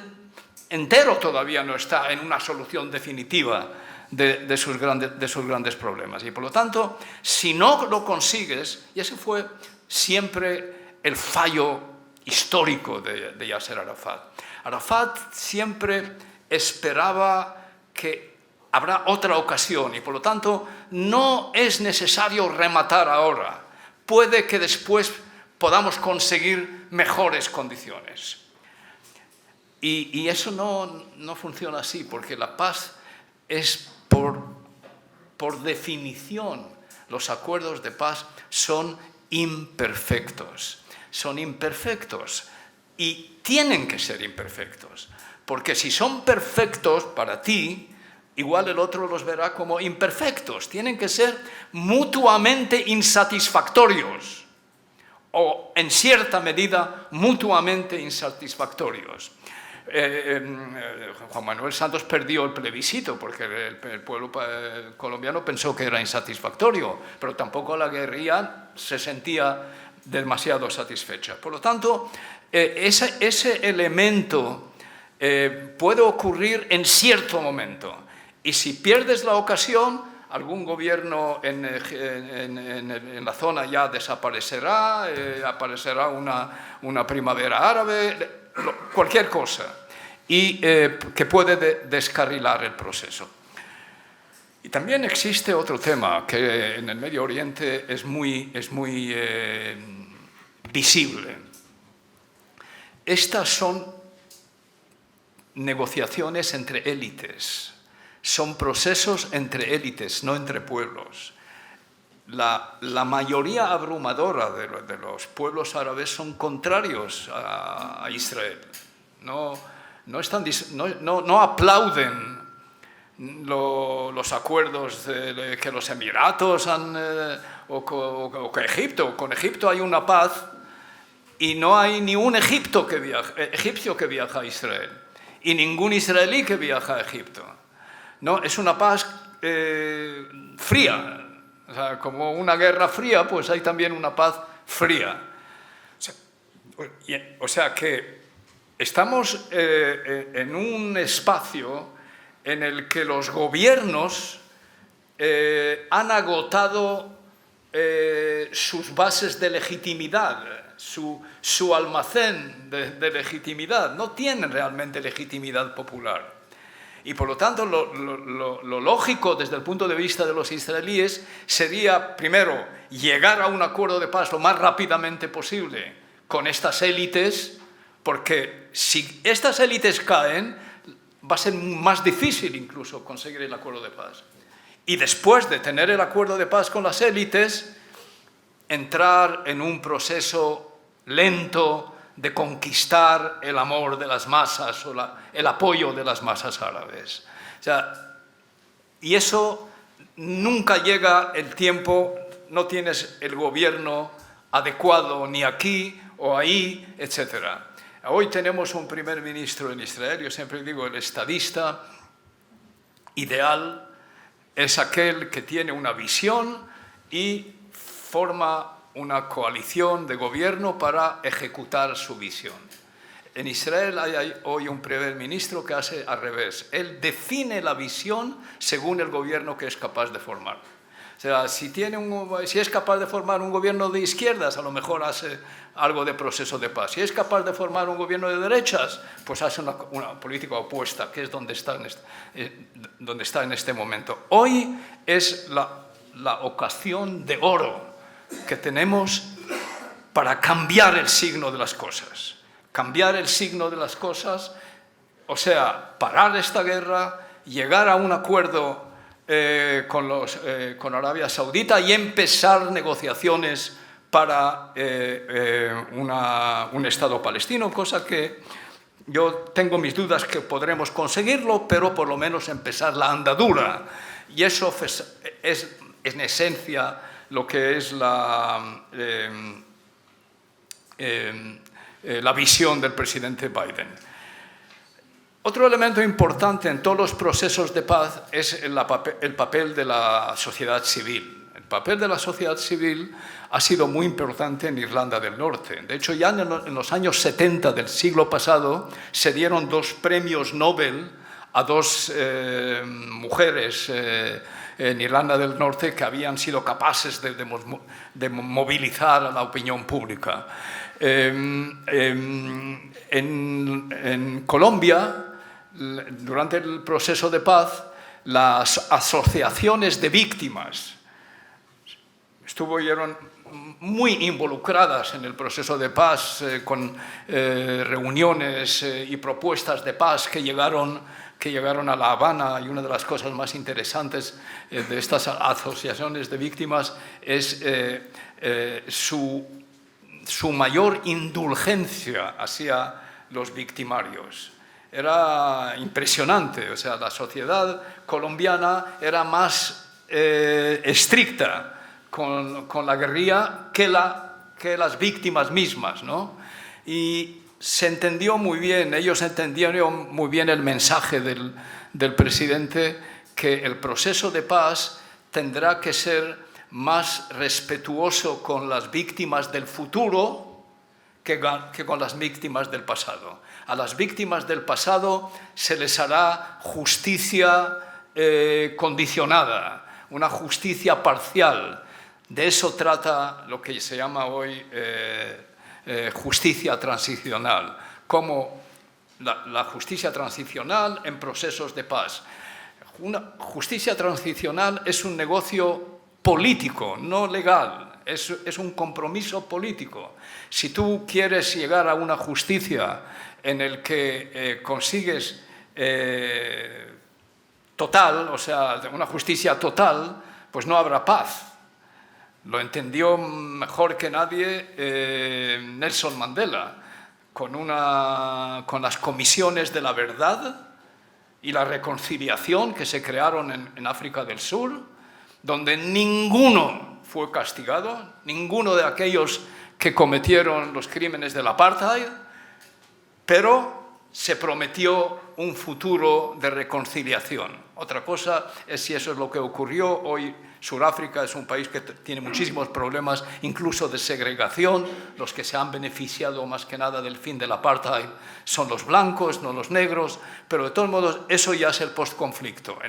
entero todavía no está en una solución definitiva de sus grandes problemas. Y por lo tanto, si no lo consigues, y ese fue siempre el fallo histórico de Yasser Arafat. Arafat siempre esperaba que habrá otra ocasión y por lo tanto no es necesario rematar ahora, puede que después podamos conseguir mejores condiciones. Y eso no funciona así, porque la paz es por definición, los acuerdos de paz son imperfectos. Son imperfectos y tienen que ser imperfectos, porque si son perfectos para ti, igual el otro los verá como imperfectos. Tienen que ser mutuamente insatisfactorios o, en cierta medida, mutuamente insatisfactorios. Juan Manuel Santos perdió el plebiscito porque el pueblo colombiano pensó que era insatisfactorio, pero tampoco la guerrilla se sentía demasiado satisfecha. Por lo tanto, ese elemento puede ocurrir en cierto momento. Y si pierdes la ocasión, algún gobierno en la zona ya desaparecerá, aparecerá una primavera árabe, cualquier cosa, y que puede descarrilar el proceso. Y también existe otro tema que en el Medio Oriente es muy visible. Estas son negociaciones entre élites, son procesos entre élites, no entre pueblos. La mayoría abrumadora de los pueblos árabes son contrarios a Israel. No aplauden los acuerdos que los Emiratos o que Egipto. Con Egipto hay una paz y no hay ni un egipcio que viaja a Israel y ningún israelí que viaja a Egipto. No, es una paz fría. O sea, como una guerra fría, pues hay también una paz fría. O sea que estamos en un espacio en el que los gobiernos han agotado sus bases de legitimidad, su almacén de legitimidad. No tienen realmente legitimidad popular. Y por lo tanto, lo lógico desde el punto de vista de los israelíes sería, primero, llegar a un acuerdo de paz lo más rápidamente posible con estas élites, porque si estas élites caen, va a ser más difícil incluso conseguir el acuerdo de paz. Y después de tener el acuerdo de paz con las élites, entrar en un proceso lento de conquistar el amor de las masas o el apoyo de las masas árabes. O sea, y eso nunca llega el tiempo, no tienes el gobierno adecuado ni aquí o ahí, etc. Hoy tenemos un primer ministro en Israel, yo siempre digo, el estadista ideal es aquel que tiene una visión y forma una coalición de gobierno para ejecutar su visión. En Israel hay hoy un primer ministro que hace al revés. Él define la visión según el gobierno que es capaz de formar. O sea, si es capaz de formar un gobierno de izquierdas, a lo mejor hace algo de proceso de paz. Si es capaz de formar un gobierno de derechas, pues hace una política opuesta, que es donde está en este momento. Hoy es la ocasión de oro que tenemos para cambiar el signo de las cosas. Cambiar el signo de las cosas, o sea, parar esta guerra, llegar a un acuerdo con Arabia Saudita y empezar negociaciones para un Estado palestino, cosa que yo tengo mis dudas que podremos conseguirlo, pero por lo menos empezar la andadura. Y eso es en esencia lo que es la visión del presidente Biden. Otro elemento importante en todos los procesos de paz es el papel de la sociedad civil. El papel de la sociedad civil ha sido muy importante en Irlanda del Norte. De hecho, ya en los años 70 del siglo pasado se dieron 2 premios Nobel a 2 mujeres en Irlanda del Norte que habían sido capaces de movilizar a la opinión pública. En Colombia, durante el proceso de paz, las asociaciones de víctimas estuvieron muy involucradas en el proceso de paz, con reuniones y propuestas de paz que llegaron a La Habana, y una de las cosas más interesantes de estas asociaciones de víctimas es su mayor indulgencia hacia los victimarios. Era impresionante, o sea, la sociedad colombiana era más estricta con la guerrilla que las víctimas mismas, ¿no? Y se entendió muy bien, ellos entendieron muy bien el mensaje del presidente, que el proceso de paz tendrá que ser más respetuoso con las víctimas del futuro que con las víctimas del pasado. A las víctimas del pasado se les hará justicia condicionada, una justicia parcial. De eso trata lo que se llama hoy justicia transicional, como la justicia transicional en procesos de paz. Una justicia transicional es un negocio político, no legal, es un compromiso político. Si tú quieres llegar a una justicia en el que consigues total, o sea, una justicia total, pues no habrá paz. Lo entendió mejor que nadie Nelson Mandela, con las comisiones de la verdad y la reconciliación que se crearon en África del Sur, donde ninguno fue castigado, ninguno de aquellos que cometieron los crímenes del apartheid, pero se prometió un futuro de reconciliación. Otra cosa es si eso es lo que ocurrió. Hoy Sudáfrica es un país que tiene muchísimos problemas, incluso de segregación. Los que se han beneficiado más que nada del fin del apartheid son los blancos, no los negros, pero de todos modos eso ya es el postconflicto.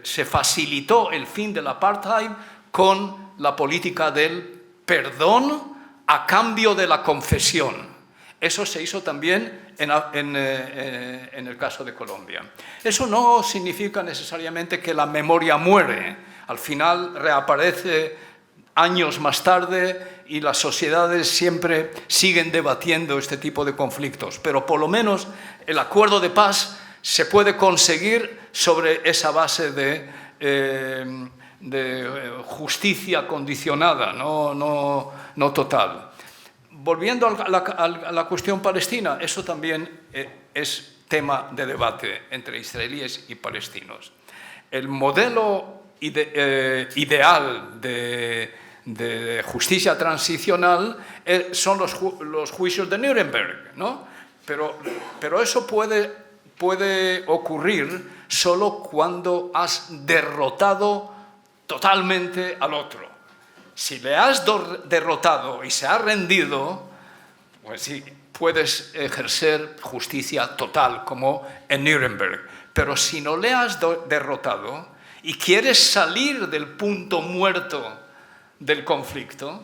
Se facilitó el fin del apartheid con la política del perdón a cambio de la confesión. Eso se hizo también en el caso de Colombia. Eso no significa necesariamente que la memoria muere. Al final reaparece años más tarde y las sociedades siempre siguen debatiendo este tipo de conflictos. Pero por lo menos el acuerdo de paz se puede conseguir sobre esa base de justicia condicionada, no total. Volviendo a la cuestión palestina, eso también es tema de debate entre israelíes y palestinos. El modelo ideal de justicia transicional son los juicios de Nuremberg, ¿no? Pero eso puede ocurrir solo cuando has derrotado totalmente al otro. Si le has derrotado y se ha rendido, pues sí, puedes ejercer justicia total, como en Nuremberg. Pero si no le has derrotado y quieres salir del punto muerto del conflicto,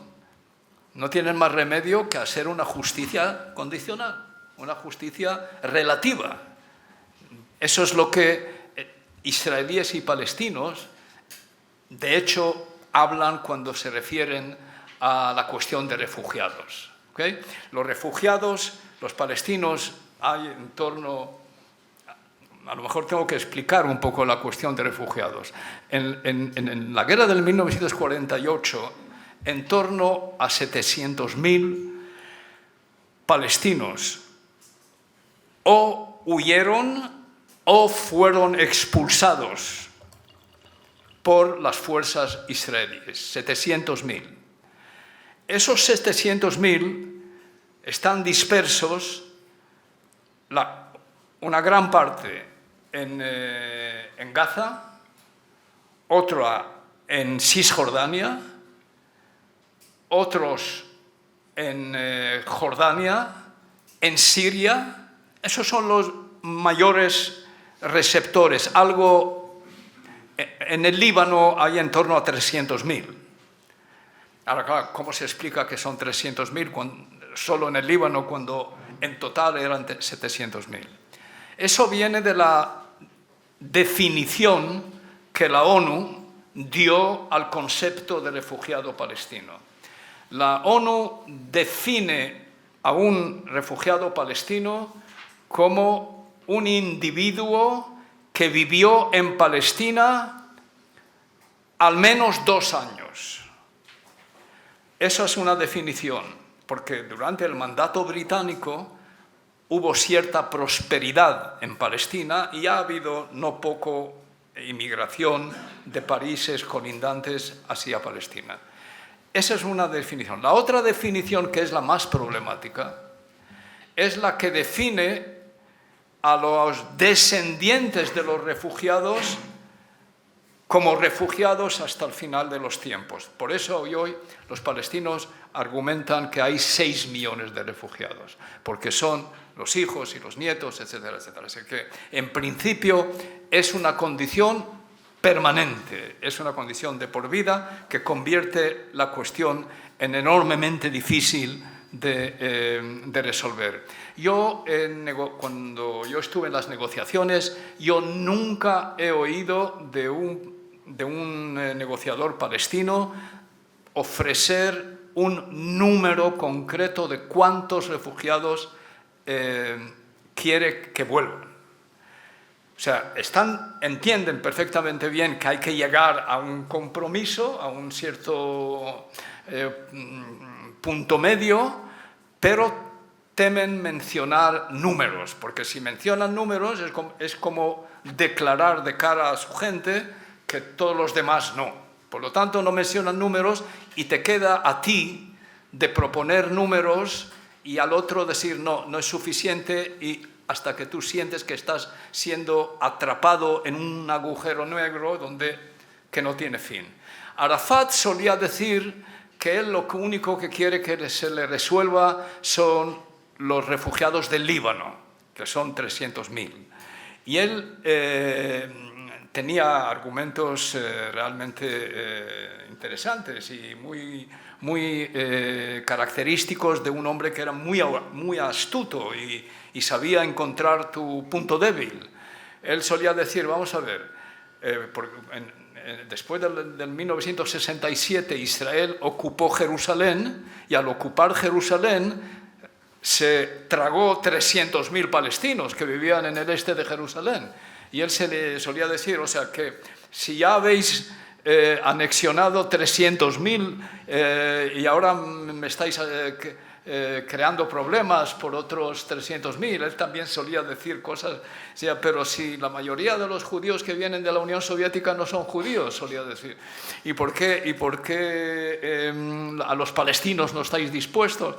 no tienes más remedio que hacer una justicia condicional, una justicia relativa. Eso es lo que israelíes y palestinos, de hecho, hablan cuando se refieren a la cuestión de refugiados. ¿Okay? Los refugiados, los palestinos, hay en torno... A lo mejor tengo que explicar un poco la cuestión de refugiados. En la guerra del 1948, en torno a 700.000 palestinos o huyeron o fueron expulsados por las fuerzas israelíes, 700.000. Esos 700.000 están dispersos, una gran parte en Gaza, otra en Cisjordania, otros en Jordania, en Siria. Esos son los mayores receptores. En el Líbano hay en torno a 300.000. Ahora, claro, ¿cómo se explica que son 300.000 solo en el Líbano cuando en total eran 700.000? Eso viene de la definición que la ONU dio al concepto de refugiado palestino. La ONU define a un refugiado palestino como un individuo que vivió en Palestina al menos 2 años. Esa es una definición, porque durante el mandato británico hubo cierta prosperidad en Palestina y ha habido no poco inmigración de países colindantes hacia Palestina. Esa es una definición. La otra definición, que es la más problemática, es la que define a los descendientes de los refugiados como refugiados hasta el final de los tiempos. Por eso hoy los palestinos argumentan que hay 6 millones de refugiados, porque son los hijos y los nietos, etcétera, etcétera. Así que, en principio, es una condición permanente, es una condición de por vida que convierte la cuestión en enormemente difícil de resolver. Cuando yo estuve en las negociaciones, yo nunca he oído de un negociador palestino ofrecer un número concreto de cuántos refugiados quiere que vuelvan. O sea, entienden perfectamente bien que hay que llegar a un compromiso, a un cierto punto medio, pero temen mencionar números, porque si mencionan números es como declarar de cara a su gente que todos los demás no. Por lo tanto, no mencionan números y te queda a ti de proponer números y al otro decir no, no es suficiente, y hasta que tú sientes que estás siendo atrapado en un agujero negro que no tiene fin. Arafat solía decir que él lo único que quiere que se le resuelva son los refugiados del Líbano, que son 300.000. Y él tenía argumentos realmente interesantes y muy característicos de un hombre que era muy astuto y sabía encontrar tu punto débil. Él solía decir, vamos a ver, después del 1967 Israel ocupó Jerusalén, y al ocupar Jerusalén se tragó 300.000 palestinos que vivían en el este de Jerusalén. Y él se le solía decir, o sea, que si ya habéis anexionado 300.000 y ahora me estáis creando problemas por otros 300.000. Él también solía decir cosas, o sea, pero si la mayoría de los judíos que vienen de la Unión Soviética no son judíos, solía decir. ¿Y por qué a los palestinos no estáis dispuestos?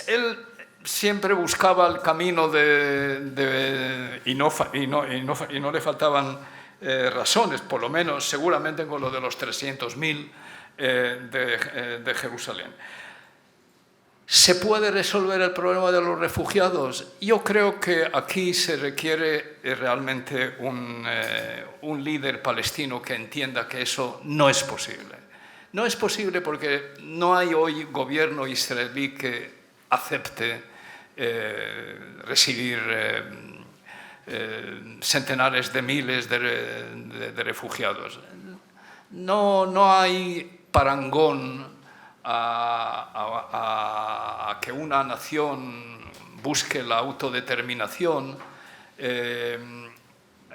Él siempre buscaba el camino y no le faltaban razones, por lo menos seguramente con lo de los 300.000 de Jerusalén. ¿Se puede resolver el problema de los refugiados? Yo creo que aquí se requiere realmente un líder palestino que entienda que eso no es posible. No es posible porque no hay hoy gobierno israelí que acepte recibir centenares de miles de refugiados. No hay parangón a que una nación busque la autodeterminación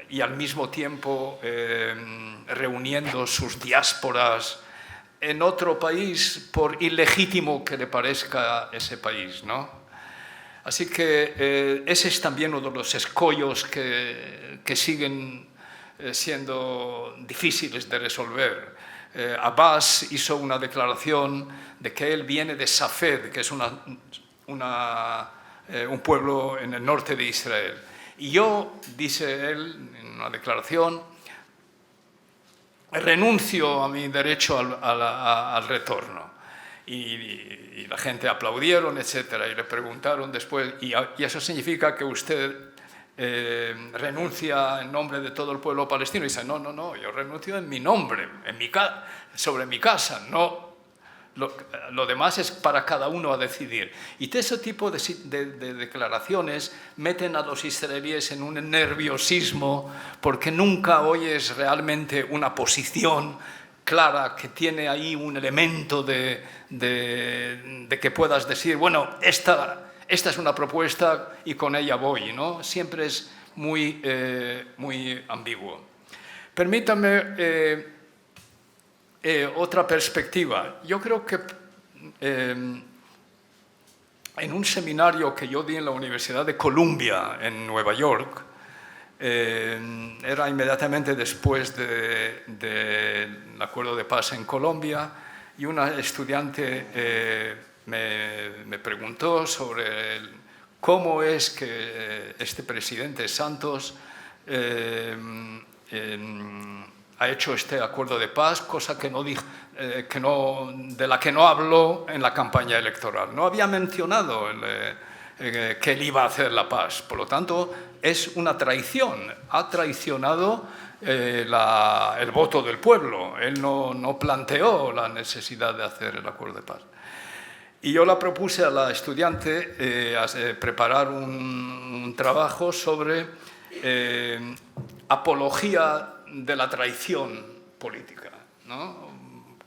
y al mismo tiempo reuniendo sus diásporas en otro país, por ilegítimo que le parezca ese país, ¿no? Así que ese es también uno de los escollos que siguen siendo difíciles de resolver. Abbas hizo una declaración de que él viene de Safed, que es un pueblo en el norte de Israel. Y yo, dice él en una declaración, renuncio a mi derecho al retorno. Y la gente aplaudieron, etc. Y le preguntaron después, ¿y eso significa que usted renuncia en nombre de todo el pueblo palestino? Y dice, no, yo renuncio en mi nombre, sobre mi casa, no lo demás es para cada uno a decidir. Y ese tipo de declaraciones meten a los israelíes en un nerviosismo porque nunca oyes realmente una posición clara que tiene ahí un elemento de que puedas decir, bueno, esta es una propuesta y con ella voy, ¿no? Siempre es muy ambiguo. Permítame otra perspectiva. Yo creo que en un seminario que yo di en la Universidad de Columbia, en Nueva York, era inmediatamente después del acuerdo de paz en Colombia, y una estudiante me preguntó sobre cómo es que este presidente Santos ha hecho este acuerdo de paz, cosa de la que no habló en la campaña electoral. No había mencionado que él iba a hacer la paz. Por lo tanto, es una traición. Ha traicionado el voto del pueblo. Él no planteó la necesidad de hacer el acuerdo de paz. Y yo la propuse a la estudiante preparar un trabajo sobre apología de la traición política, ¿no?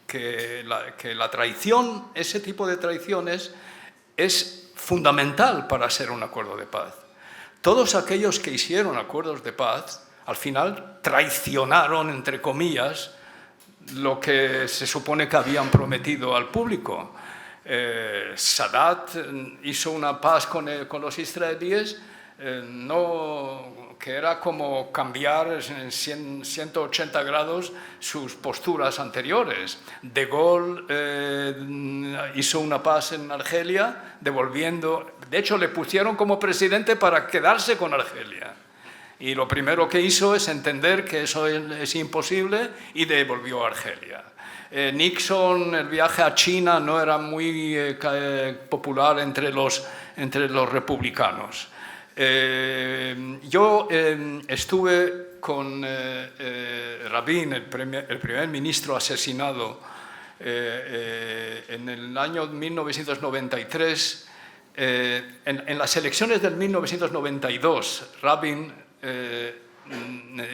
Que la traición, ese tipo de traiciones, es fundamental para hacer un acuerdo de paz. Todos aquellos que hicieron acuerdos de paz, al final traicionaron, entre comillas, lo que se supone que habían prometido al público. Sadat hizo una paz con los israelíes, que era como cambiar en 180 grados sus posturas anteriores. De Gaulle hizo una paz en Argelia, devolviendo... De hecho, le pusieron como presidente para quedarse con Argelia. Y lo primero que hizo es entender que eso es imposible y devolvió a Argelia. Nixon, el viaje a China no era muy popular entre los republicanos. Yo estuve con Rabin, el primer ministro asesinado, en el año 1993. En las elecciones del 1992, Rabin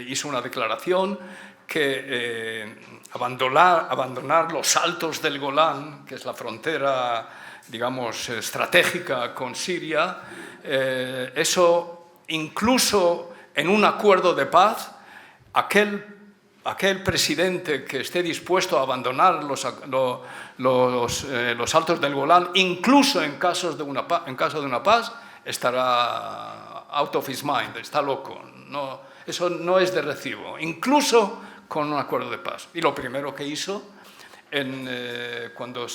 hizo una declaración que abandonar los altos del Golán, que es la frontera, digamos, estratégica con Siria, eso incluso en un acuerdo de paz, aquel presidente que esté dispuesto a abandonar los altos del Golán, incluso en caso de una paz, estará out of his mind, está loco. No, eso no es de recibo, incluso con un acuerdo de paz. Y lo primero que hizo cuando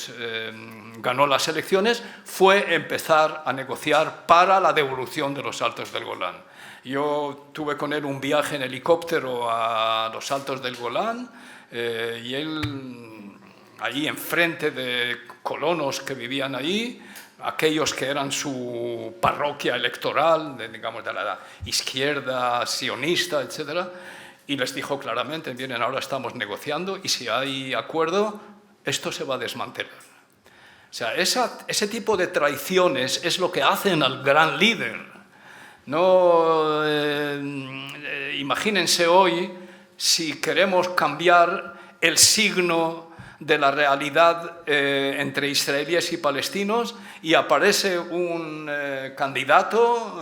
ganó las elecciones fue empezar a negociar para la devolución de los altos del Golán. Yo tuve con él un viaje en helicóptero a los altos del Golán, y él, allí enfrente de colonos que vivían allí, aquellos que eran su parroquia electoral, digamos de la izquierda sionista, etc., y les dijo claramente, miren, ahora estamos negociando y si hay acuerdo, esto se va a desmantelar. O sea, ese tipo de traiciones es lo que hacen al gran líder. No, imagínense hoy si queremos cambiar el signo de la realidad entre israelíes y palestinos y aparece un candidato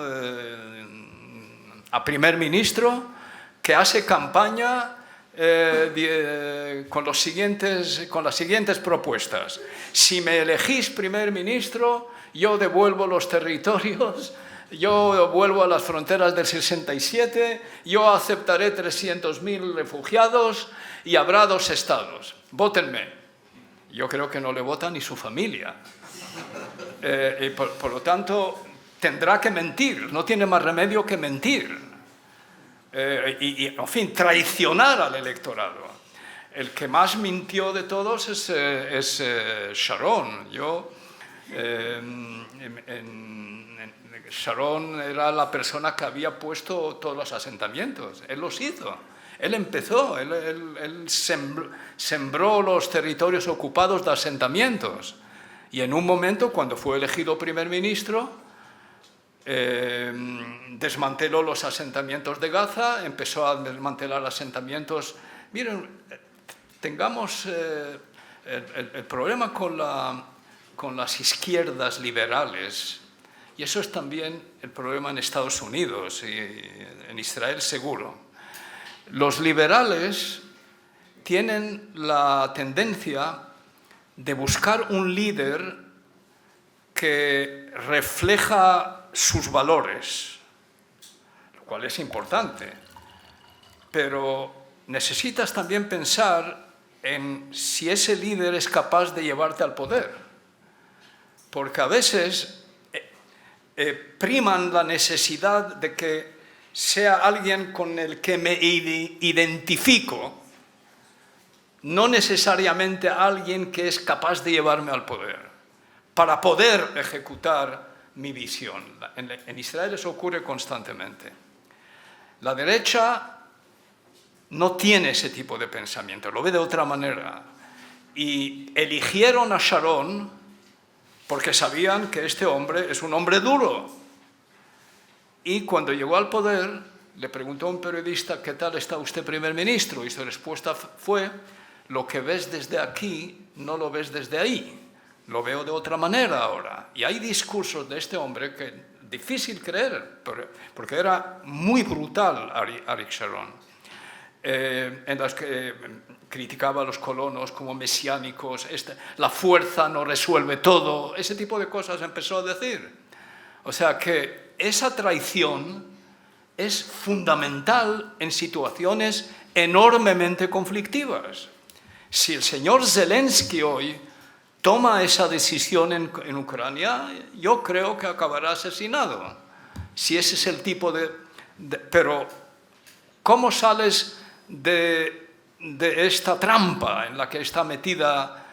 a primer ministro que hace campaña con las siguientes propuestas. Si me elegís primer ministro, yo devuelvo los territorios, yo vuelvo a las fronteras del 67, yo aceptaré 300.000 refugiados y habrá 2 estados. Vótenme. Yo creo que no le vota ni su familia. Y por lo tanto, tendrá que mentir, no tiene más remedio que mentir. En fin, traicionar al electorado. El que más mintió de todos es Sharon. Sharon era la persona que había puesto todos los asentamientos. Él los hizo. Él empezó, él sembró los territorios ocupados de asentamientos. Y en un momento, cuando fue elegido primer ministro, desmanteló los asentamientos de Gaza, empezó a desmantelar asentamientos. Miren, tengamos el problema con las izquierdas liberales, y eso es también el problema en Estados Unidos y en Israel seguro. Los liberales tienen la tendencia de buscar un líder que refleja sus valores, lo cual es importante, pero necesitas también pensar en si ese líder es capaz de llevarte al poder, porque a veces priman la necesidad de que sea alguien con el que me identifico, no necesariamente alguien que es capaz de llevarme al poder, para poder ejecutar mi visión. En Israel eso ocurre constantemente. La derecha no tiene ese tipo de pensamiento, lo ve de otra manera. Y eligieron a Sharon porque sabían que este hombre es un hombre duro. Y cuando llegó al poder, le preguntó a un periodista, ¿qué tal está usted primer ministro? Y su respuesta fue, lo que ves desde aquí no lo ves desde ahí, lo veo de otra manera ahora. Y hay discursos de este hombre que es difícil creer, porque era muy brutal Arik Sharon, en las que criticaba a los colonos como mesiánicos, la fuerza no resuelve todo, ese tipo de cosas empezó a decir. O sea que esa traición es fundamental en situaciones enormemente conflictivas. Si el señor Zelensky hoy toma esa decisión en Ucrania, yo creo que acabará asesinado. Si ese es el tipo de... Pero, ¿cómo sales de esta trampa en la que está metida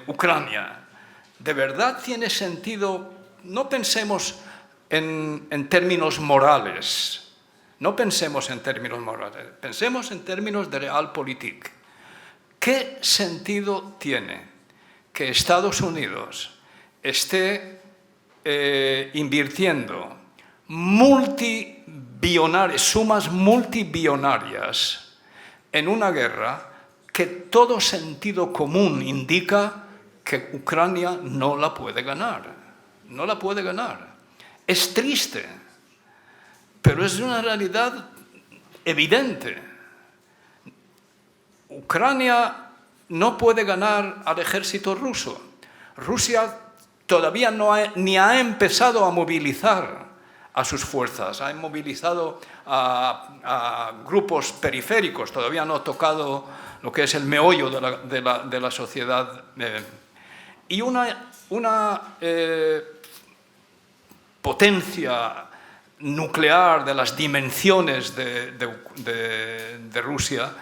Ucrania? ¿De verdad tiene sentido? No pensemos en términos morales. No pensemos en términos morales, pensemos en términos de realpolitik. ¿Qué sentido tiene que Estados Unidos esté invirtiendo sumas multibillonarias en una guerra que todo sentido común indica que Ucrania no la puede ganar? No la puede ganar. Es triste, pero es una realidad evidente. Ucrania no puede ganar al ejército ruso. Rusia todavía ni ha empezado a movilizar a sus fuerzas, ha movilizado a grupos periféricos, todavía no ha tocado lo que es el meollo de la sociedad. Y una potencia nuclear de las dimensiones de Rusia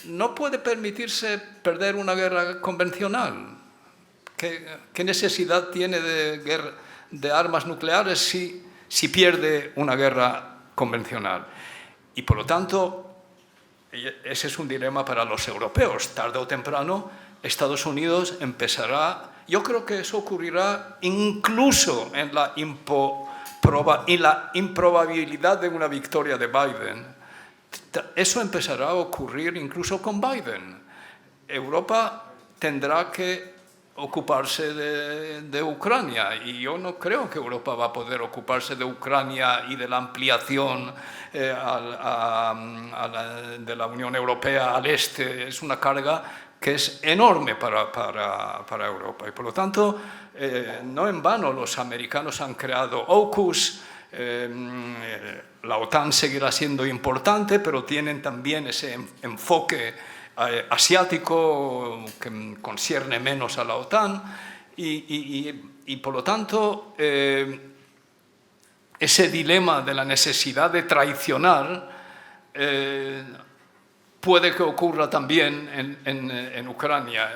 no puede permitirse perder una guerra convencional. ¿Qué necesidad tiene de armas nucleares si pierde una guerra convencional? Y por lo tanto, ese es un dilema para los europeos. Tarde o temprano, Estados Unidos empezará... Yo creo que eso ocurrirá incluso en la improbabilidad de una victoria de Biden. Eso empezará a ocurrir incluso con Biden. Europa tendrá que ocuparse de Ucrania, y yo no creo que Europa va a poder ocuparse de Ucrania y de la ampliación de la Unión Europea al este. Es una carga que es enorme para Europa, y por lo tanto no en vano los americanos han creado AUKUS. La OTAN seguirá siendo importante, pero tienen también ese enfoque asiático que concierne menos a la OTAN, y por lo tanto ese dilema de la necesidad de traicionar puede que ocurra también en Ucrania.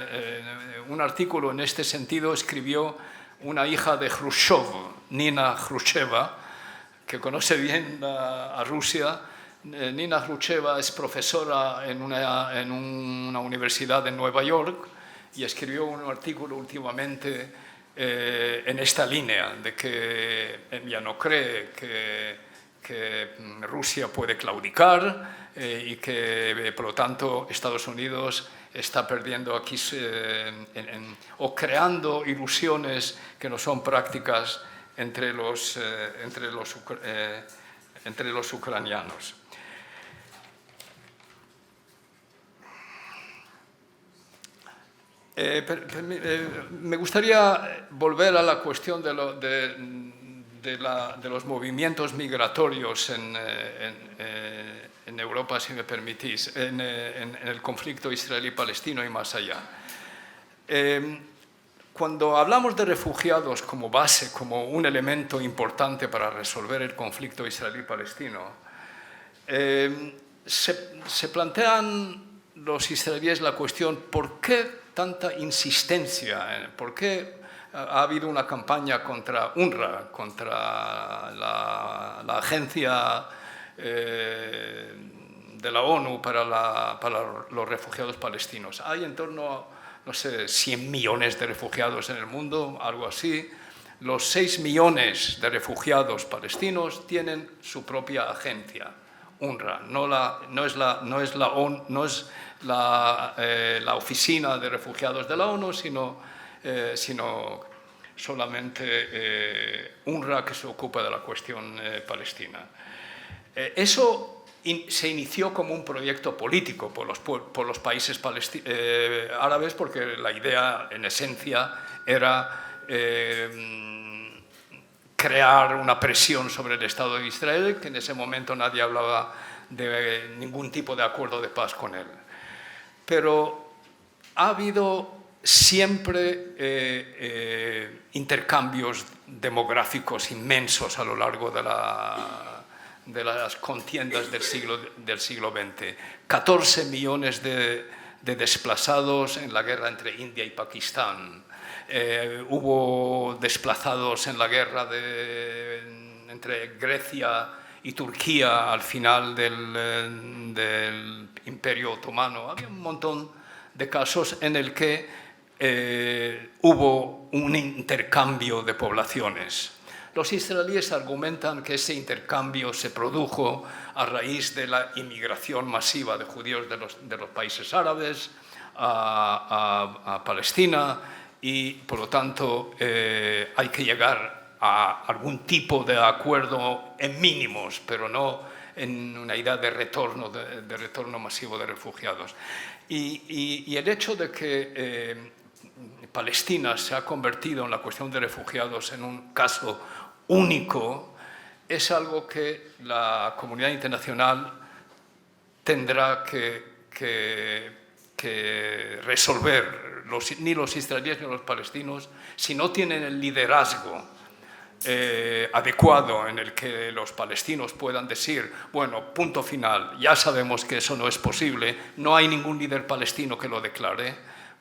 Un artículo en este sentido escribió una hija de Khrushchev, Nina Khrushcheva, que conoce bien a Rusia, Nina Khrushcheva es profesora en una universidad en Nueva York y escribió un artículo últimamente en esta línea, de que ella no cree que Rusia puede claudicar y que, por lo tanto, Estados Unidos está perdiendo aquí o creando ilusiones que no son prácticas entre los ucranianos. Me gustaría volver a la cuestión de los movimientos migratorios en Europa, si me permitís, en el conflicto israelí-palestino y más allá. Cuando hablamos de refugiados como base, como un elemento importante para resolver el conflicto israelí-palestino, se plantean los israelíes la cuestión: ¿por qué tanta insistencia? ¿Por qué ha habido una campaña contra UNRWA, contra la agencia de la ONU para los refugiados palestinos? Hay en torno a, no sé, 100 millones de refugiados en el mundo, algo así. Los 6 millones de refugiados palestinos tienen su propia agencia, UNRWA. No es la oficina de refugiados de la ONU, sino solamente UNRWA, que se ocupa de la cuestión palestina. Eso se inició como un proyecto político por los países árabes, porque la idea, en esencia, era crear una presión sobre el Estado de Israel, que en ese momento nadie hablaba de ningún tipo de acuerdo de paz con él. Pero ha habido siempre intercambios demográficos inmensos a lo largo de las contiendas del siglo XX. 14 millones de desplazados en la guerra entre India y Pakistán. Hubo desplazados en la guerra entre Grecia y Turquía al final del Imperio Otomano. Había un montón de casos en el que hubo un intercambio de poblaciones. Los israelíes argumentan que ese intercambio se produjo a raíz de la inmigración masiva de judíos de los países árabes a Palestina, y por lo tanto hay que llegar a algún tipo de acuerdo en mínimos, pero no en una idea de retorno masivo de refugiados. Y el hecho de que Palestina se ha convertido en la cuestión de refugiados en un caso único es algo que la comunidad internacional tendrá que resolver. Ni los israelíes ni los palestinos, si no tienen el liderazgo adecuado en el que los palestinos puedan decir, bueno, punto final, ya sabemos que eso no es posible, no hay ningún líder palestino que lo declare,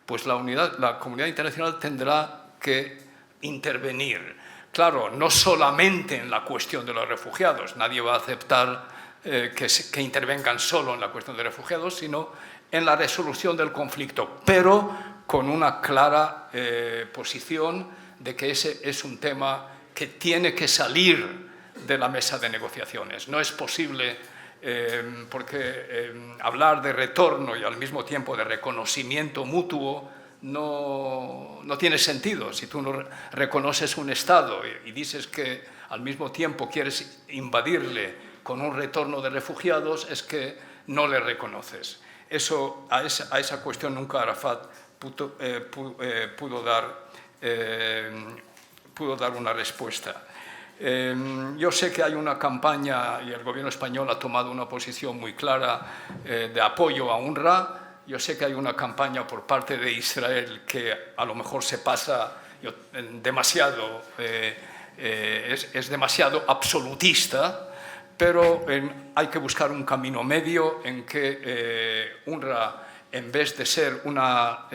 pues la comunidad internacional tendrá que intervenir. Claro, no solamente en la cuestión de los refugiados, nadie va a aceptar que intervengan solo en la cuestión de refugiados, sino en la resolución del conflicto, pero con una clara posición de que ese es un tema que tiene que salir de la mesa de negociaciones. No es posible, porque hablar de retorno y al mismo tiempo de reconocimiento mutuo no tiene sentido. Si tú no reconoces un Estado y dices que al mismo tiempo quieres invadirle con un retorno de refugiados, es que no le reconoces. A esa cuestión nunca Arafat pudo dar una respuesta. Yo sé que hay una campaña y el gobierno español ha tomado una posición muy clara de apoyo a UNRWA. Yo sé que hay una campaña por parte de Israel que a lo mejor se pasa demasiado, es demasiado absolutista, pero hay que buscar un camino medio en que UNRWA, en vez de ser una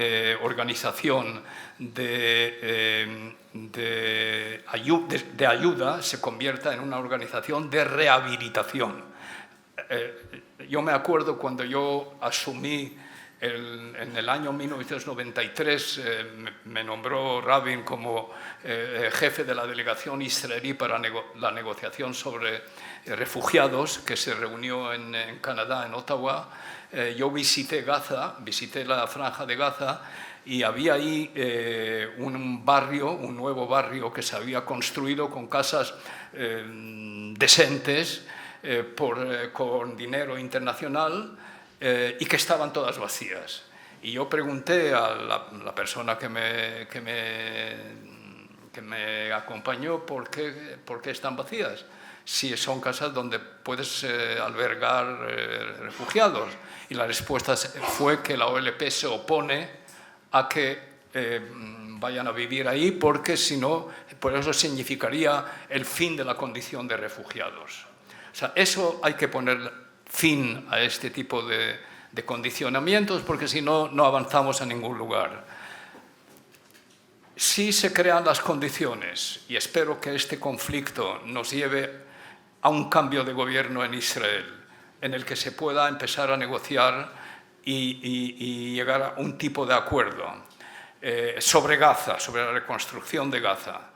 organización de ayuda, se convierta en una organización de rehabilitación. yo me acuerdo cuando yo asumí en el año 1993, me nombró Rabin como jefe de la delegación israelí para la negociación sobre refugiados, que se reunió en Canadá, en Ottawa. Yo visité Gaza, visité la Franja de Gaza, y había ahí un barrio, un nuevo barrio que se había construido con casas decentes, con dinero internacional, y que estaban todas vacías. Y yo pregunté a la persona que me acompañó por qué están vacías, si son casas donde puedes albergar refugiados. Y la respuesta fue que la OLP se opone a que vayan a vivir ahí, porque si no, por eso significaría el fin de la condición de refugiados. O sea, eso hay que poner fin a este tipo de condicionamientos, porque si no, no avanzamos a ningún lugar. Si se crean las condiciones, y espero que este conflicto nos lleve a un cambio de gobierno en Israel, en el que se pueda empezar a negociar y llegar a un tipo de acuerdo sobre Gaza, sobre la reconstrucción de Gaza,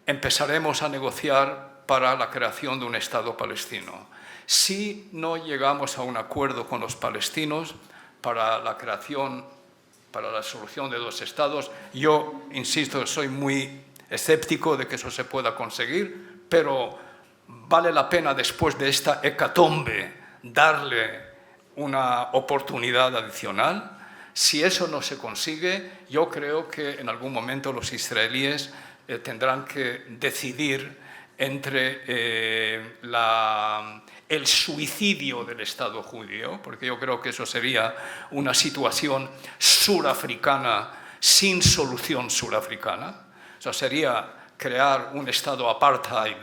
empezaremos a negociar para la creación de un Estado palestino. Si no llegamos a un acuerdo con los palestinos para la creación, para la solución de dos estados, yo, insisto, soy muy escéptico de que eso se pueda conseguir, pero vale la pena, después de esta hecatombe, darle una oportunidad adicional. Si eso no se consigue, yo creo que en algún momento los israelíes tendrán que decidir entre el suicidio del Estado judío, porque yo creo que eso sería una situación surafricana sin solución surafricana. O sea, sería crear un Estado apartheid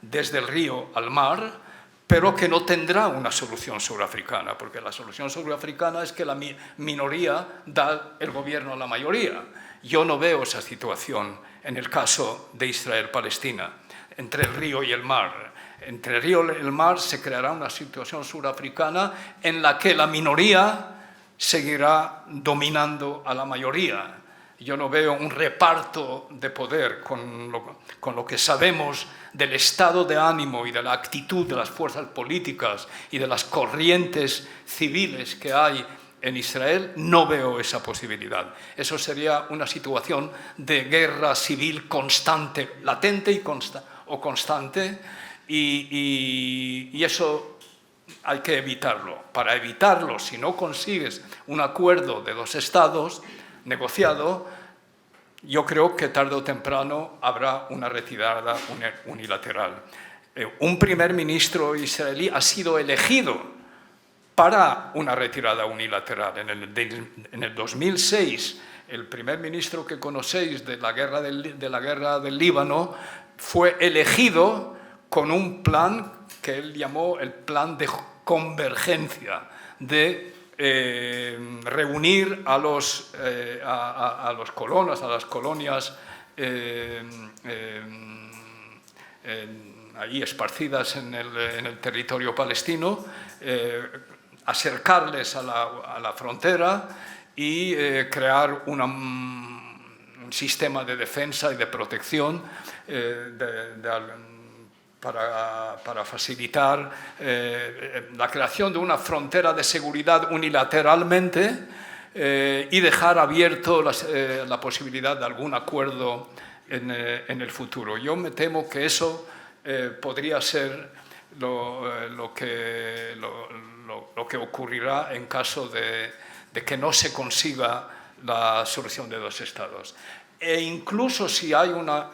desde el río al mar, pero que no tendrá una solución surafricana, porque la solución surafricana es que la minoría da el gobierno a la mayoría. Yo no veo esa situación en el caso de Israel-Palestina, entre el río y el mar. Entre el río y el mar se creará una situación surafricana en la que la minoría seguirá dominando a la mayoría. Yo no veo un reparto de poder con lo que sabemos del estado de ánimo y de la actitud de las fuerzas políticas y de las corrientes civiles que hay en Israel. No veo esa posibilidad. Eso sería una situación de guerra civil constante, latente o constante, y eso hay que evitarlo. Para evitarlo, si no consigues un acuerdo de dos estados negociado, yo creo que tarde o temprano habrá una retirada unilateral. Un primer ministro israelí ha sido elegido para una retirada unilateral. En el 2006, el primer ministro que conocéis de la guerra del Líbano fue elegido con un plan que él llamó el plan de convergencia, de reunir a las colonias ahí esparcidas en el territorio palestino, acercarles a la frontera y crear un sistema de defensa y de protección para facilitar la creación de una frontera de seguridad unilateralmente y dejar abierto la posibilidad de algún acuerdo en el futuro. Yo me temo que eso podría ser lo que ocurrirá en caso de que no se consiga la solución de dos estados. E incluso si hay una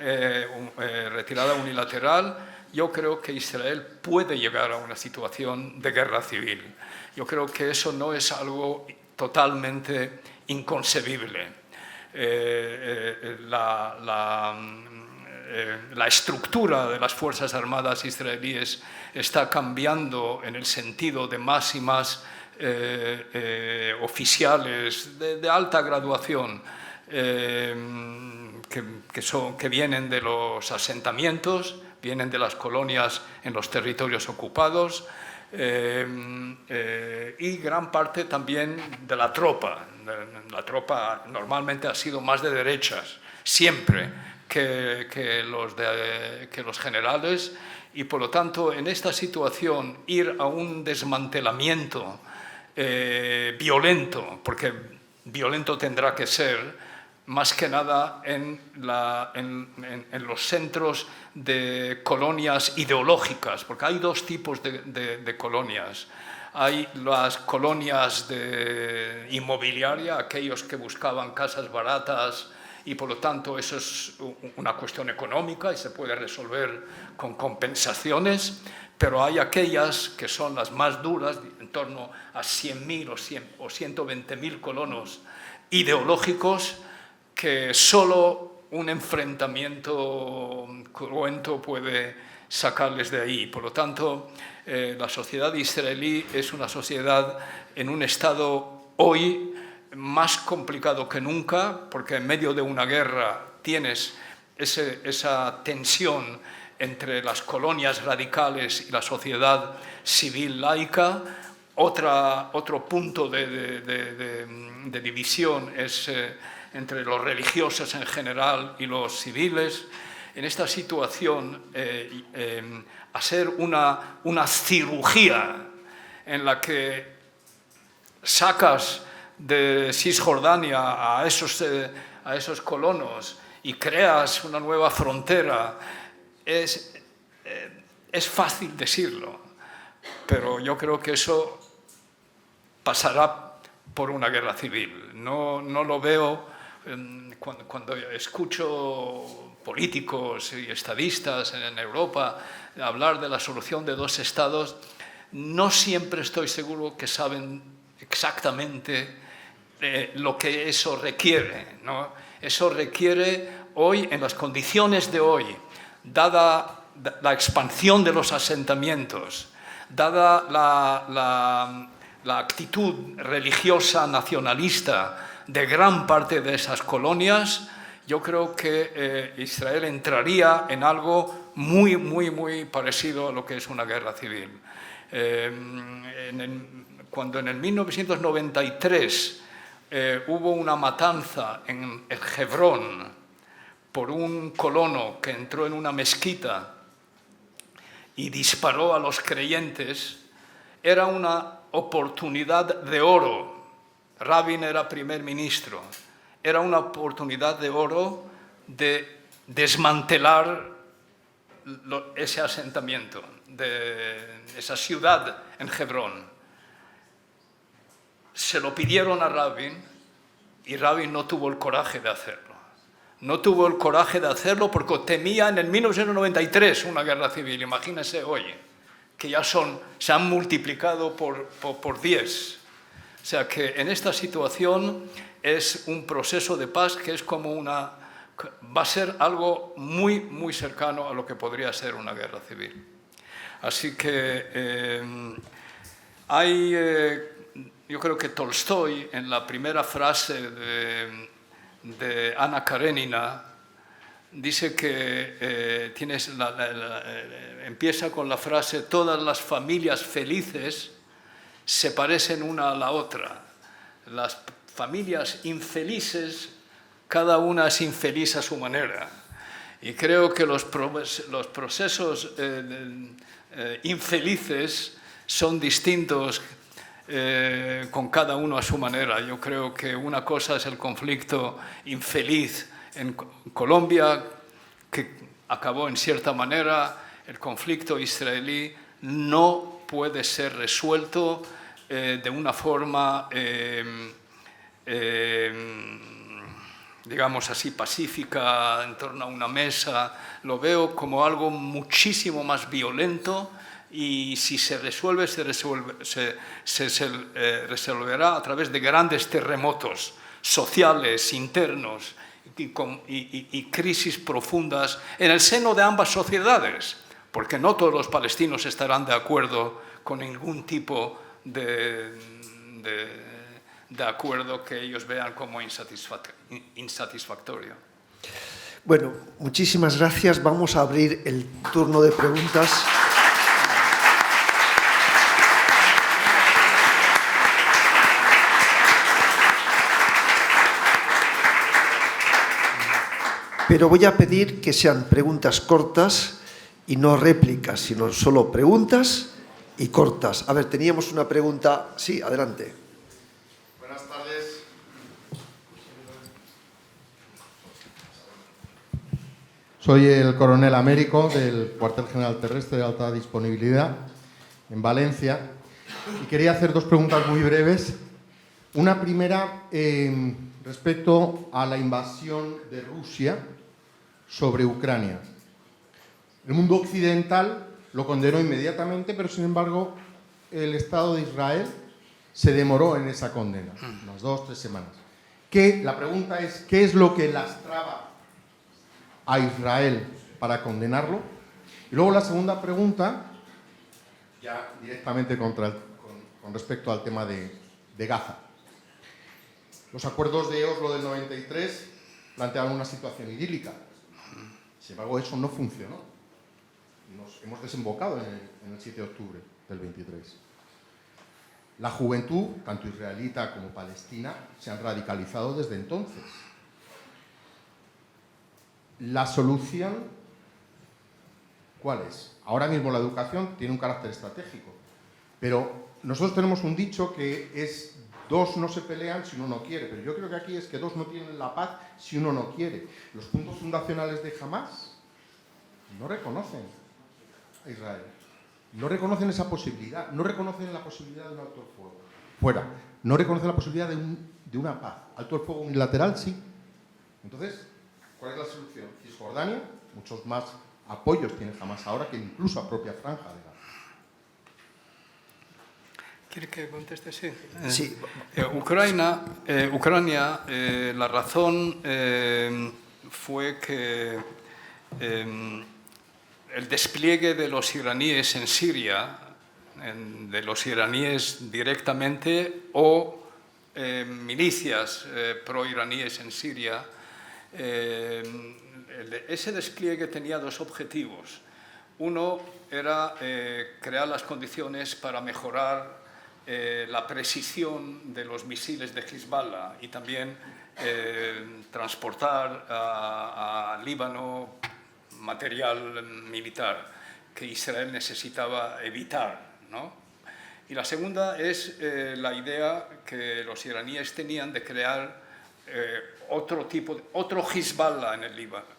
retirada unilateral, yo creo que Israel puede llegar a una situación de guerra civil. Yo creo que eso no es algo totalmente inconcebible. La estructura de las Fuerzas Armadas israelíes está cambiando en el sentido de más y más oficiales de alta graduación que vienen de los asentamientos, vienen de las colonias en los territorios ocupados, y gran parte también de la tropa. La tropa normalmente ha sido más de derechas, siempre, que los generales, y por lo tanto en esta situación ir a un desmantelamiento violento, porque violento tendrá que ser, más que nada en los centros de colonias ideológicas, porque hay dos tipos de colonias. Hay las colonias de inmobiliaria, aquellos que buscaban casas baratas, y por lo tanto eso es una cuestión económica y se puede resolver con compensaciones, pero hay aquellas que son las más duras, en torno a 100.000 o 120.000 colonos ideológicos, que solo un enfrentamiento cruento puede sacarles de ahí. Por lo tanto, la sociedad israelí es una sociedad en un estado hoy más complicado que nunca, porque en medio de una guerra tienes esa tensión entre las colonias radicales y la sociedad civil laica. Otro punto de división es entre los religiosos en general y los civiles. En esta situación, hacer una cirugía en la que sacas de Cisjordania a esos colonos y creas una nueva frontera, es fácil decirlo, pero yo creo que eso pasará por una guerra civil. No lo veo. Cuando escucho políticos y estadistas en Europa hablar de la solución de dos estados, no siempre estoy seguro que saben exactamente lo que eso requiere, ¿no? Eso requiere hoy, en las condiciones de hoy, dada la expansión de los asentamientos, dada la actitud religiosa nacionalista de gran parte de esas colonias, yo creo que Israel entraría en algo muy, muy, muy parecido a lo que es una guerra civil. Cuando en el 1993 hubo una matanza en Hebrón por un colono que entró en una mezquita y disparó a los creyentes, era una oportunidad de oro. Rabin era primer ministro. Era una oportunidad de oro de desmantelar ese asentamiento, de esa ciudad en Hebrón. Se lo pidieron a Rabin y Rabin no tuvo el coraje de hacerlo. No tuvo el coraje de hacerlo porque temía en el 1993 una guerra civil. Imagínense hoy, que ya se han multiplicado por 10. O sea que en esta situación es un proceso de paz que es como va a ser algo muy, muy cercano a lo que podría ser una guerra civil. Así que yo creo que Tolstoy, en la primera frase de Ana Karenina, dice que empieza con la frase: todas las familias felices se parecen una a la otra. Las familias infelices, cada una es infeliz a su manera. Y creo que los procesos infelices son distintos con cada uno a su manera. Yo creo que una cosa es el conflicto infeliz en Colombia, que acabó en cierta manera. El conflicto israelí no puede ser resuelto de una forma, digamos así, pacífica, en torno a una mesa. Lo veo como algo muchísimo más violento, y si se resuelve, se resolverá a través de grandes terremotos sociales, internos y crisis profundas en el seno de ambas sociedades, porque no todos los palestinos estarán de acuerdo con ningún tipo de acuerdo que ellos vean como insatisfactorio. Bueno, muchísimas gracias. Vamos a abrir el turno de preguntas. pero voy a pedir que sean preguntas cortas y no réplicas, sino solo preguntas y cortas. A ver, teníamos una pregunta. Sí, adelante. Buenas tardes. Soy el coronel Américo del Cuartel General Terrestre de Alta Disponibilidad en Valencia y quería hacer dos preguntas muy breves. Una primera respecto a la invasión de Rusia sobre Ucrania. El mundo occidental lo condenó inmediatamente, pero sin embargo el Estado de Israel se demoró en esa condena, unas 2 o 3 semanas. La pregunta es, ¿qué es lo que lastraba a Israel para condenarlo? Y luego la segunda pregunta, ya directamente con respecto al tema de Gaza. Los acuerdos de Oslo del 93 planteaban una situación idílica. Sin embargo, eso no funcionó. Nos hemos desembocado en el 7 de octubre del 23. La juventud, tanto israelita como palestina, se han radicalizado desde entonces. La solución, ¿cuál es? Ahora mismo la educación tiene un carácter estratégico, pero nosotros tenemos un dicho que es: dos no se pelean si uno no quiere, pero yo creo que aquí es que dos no tienen la paz si uno no quiere. Los puntos fundacionales de Hamás no reconocen a Israel, no reconocen esa posibilidad, no reconocen la posibilidad de un alto el fuego fuera, no reconocen la posibilidad de una paz. Alto el fuego unilateral, sí. Entonces, ¿cuál es la solución? Cisjordania, muchos más apoyos tiene Hamás ahora que incluso a propia franja de Gaza. ¿Quiere que conteste? Sí. Sí. Ucrania, la razón fue que el despliegue de los iraníes en Siria, de los iraníes directamente o milicias pro-iraníes en Siria, ese despliegue tenía dos objetivos. Uno era crear las condiciones para mejorar la precisión de los misiles de Hezbollah y también transportar a Líbano material militar que Israel necesitaba evitar, ¿no? Y la segunda es la idea que los iraníes tenían de crear otro Hezbollah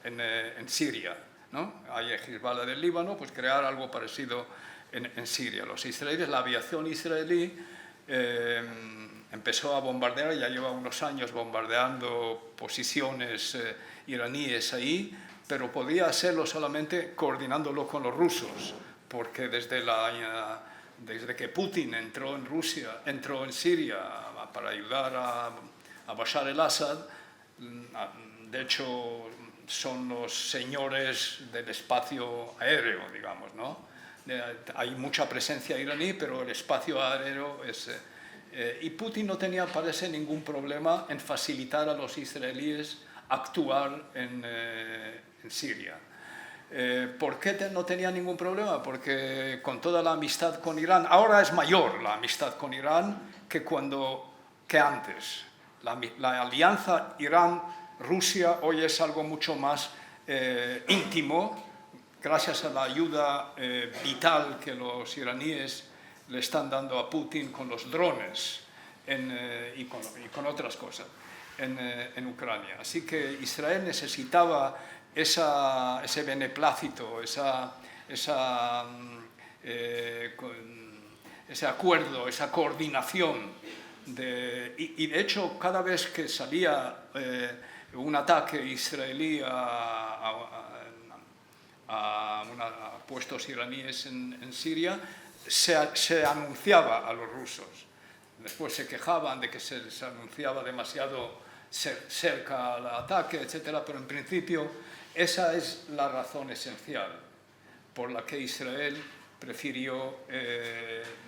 en Siria, ¿no? Hay Hezbollah del Líbano, pues crear algo parecido en Siria. Los israelíes, la aviación israelí empezó a bombardear, ya lleva unos años bombardeando posiciones iraníes ahí, pero podía hacerlo solamente coordinándolo con los rusos, porque desde que Putin entró en Siria para ayudar a Bashar el-Assad, de hecho son los señores del espacio aéreo, digamos, ¿no? Hay mucha presencia iraní, pero el espacio aéreo es... y Putin no tenía, parece, ningún problema en facilitar a los israelíes actuar en Siria. ¿Por qué no tenía ningún problema? Porque con toda la amistad con Irán, ahora es mayor la amistad con Irán que antes. La alianza Irán-Rusia hoy es algo mucho más íntimo, gracias a la ayuda vital que los iraníes le están dando a Putin con los drones y con otras cosas en Ucrania. Así que Israel necesitaba ese beneplácito, ese acuerdo, esa coordinación. Y de hecho, cada vez que salía un ataque israelí a puestos iraníes en Siria, se anunciaba a los rusos. Después se quejaban de que se les anunciaba demasiado cerca al ataque, etc. Pero en principio esa es la razón esencial por la que Israel prefirió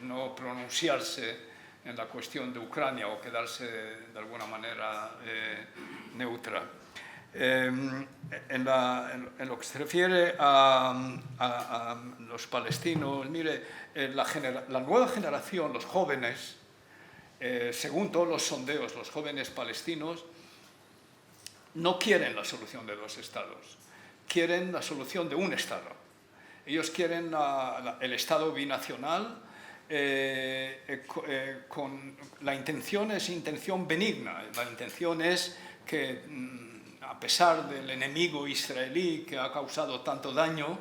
no pronunciarse en la cuestión de Ucrania o quedarse de alguna manera neutra. En lo que se refiere a los palestinos, mire, la nueva generación, los jóvenes, según todos los sondeos, los jóvenes palestinos no quieren la solución de dos estados, quieren la solución de un estado. Ellos quieren el estado binacional, con la intención es intención benigna. La intención es que, a pesar del enemigo israelí que ha causado tanto daño,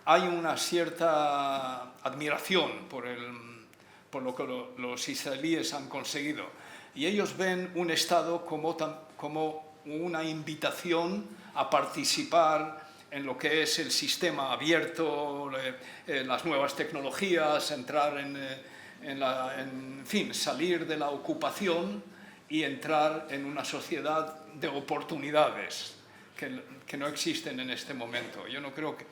hay una cierta admiración por lo que los israelíes han conseguido. Y ellos ven un Estado como una invitación a participar en lo que es el sistema abierto, las nuevas tecnologías, entrar en fin, salir de la ocupación y entrar en una sociedad de oportunidades que no existen en este momento. Yo no creo que...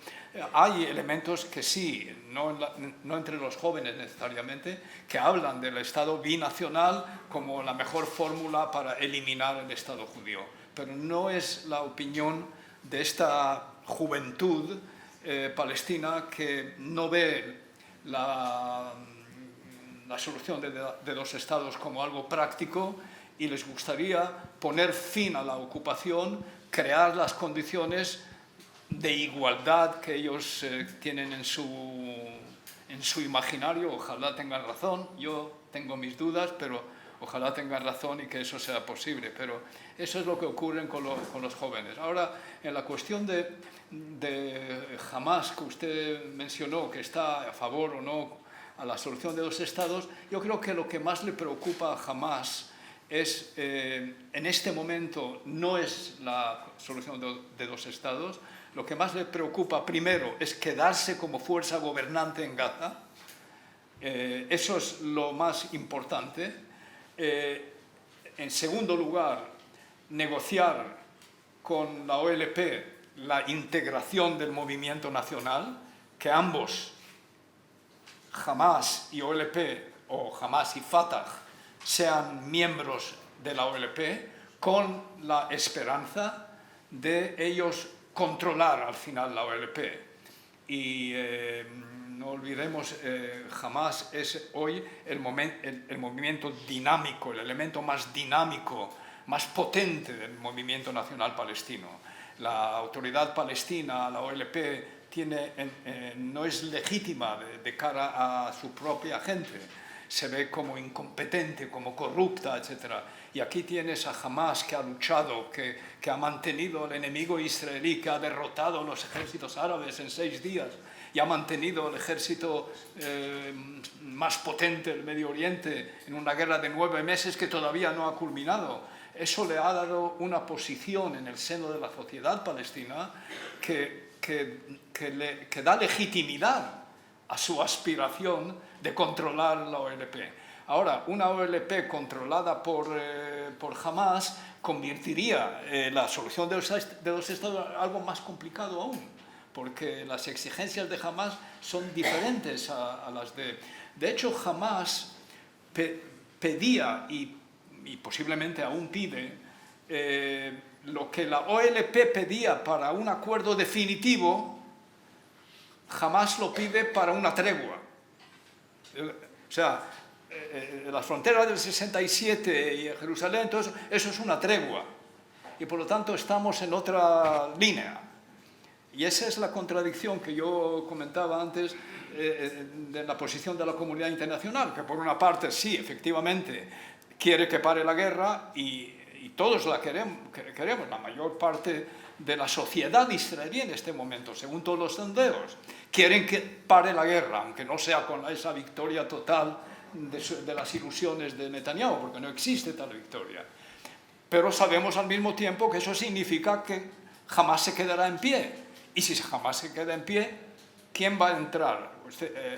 Hay elementos que sí, no entre los jóvenes necesariamente, que hablan del Estado binacional como la mejor fórmula para eliminar el Estado judío. Pero no es la opinión de esta juventud palestina que no ve la solución de dos estados como algo práctico y les gustaría poner fin a la ocupación, crear las condiciones de igualdad que ellos tienen en su imaginario. Ojalá tengan razón, yo tengo mis dudas, pero ojalá tengan razón y que eso sea posible. Pero eso es lo que ocurre con los jóvenes. Ahora, en la cuestión de Hamás, que usted mencionó, que está a favor o no a la solución de dos estados, yo creo que lo que más le preocupa a Hamás es, en este momento, no es la solución de dos estados. Lo que más le preocupa, primero, es quedarse como fuerza gobernante en Gaza. Eso es lo más importante. En segundo lugar, negociar con la OLP la integración del movimiento nacional, que ambos, Hamás y OLP, o Hamás y Fatah, sean miembros de la OLP, con la esperanza de ellos controlar al final la OLP. Y no olvidemos, Hamás es hoy el movimiento dinámico, el elemento más dinámico, más potente del movimiento nacional palestino. La autoridad palestina, la OLP, no es legítima de cara a su propia gente. Se ve como incompetente, como corrupta, etc. Y aquí tienes a Hamás, que ha luchado, que ha mantenido al enemigo israelí, que ha derrotado a los ejércitos árabes en 6 días y ha mantenido el ejército más potente del Medio Oriente en una guerra de 9 meses que todavía no ha culminado. Eso le ha dado una posición en el seno de la sociedad palestina que da legitimidad a su aspiración de controlar la OLP. Ahora, una OLP controlada por Hamás convertiría la solución de dos estados en algo más complicado aún, porque las exigencias de Hamás son diferentes a las de... De hecho, Hamás pedía, y posiblemente aún pide, lo que la OLP pedía para un acuerdo definitivo, Hamás lo pide para una tregua. O sea, las fronteras del 67 y Jerusalén, todo eso es una tregua. Y por lo tanto estamos en otra línea. Y esa es la contradicción que yo comentaba antes de la posición de la comunidad internacional, que por una parte sí, efectivamente, quiere que pare la guerra y todos la queremos, la mayor parte de la sociedad israelí en este momento, según todos los sondeos, quieren que pare la guerra, aunque no sea con esa victoria total de las ilusiones de Netanyahu, porque no existe tal victoria. Pero sabemos al mismo tiempo que eso significa que Hamás se quedará en pie. Y si Hamás se queda en pie, ¿quién va a entrar?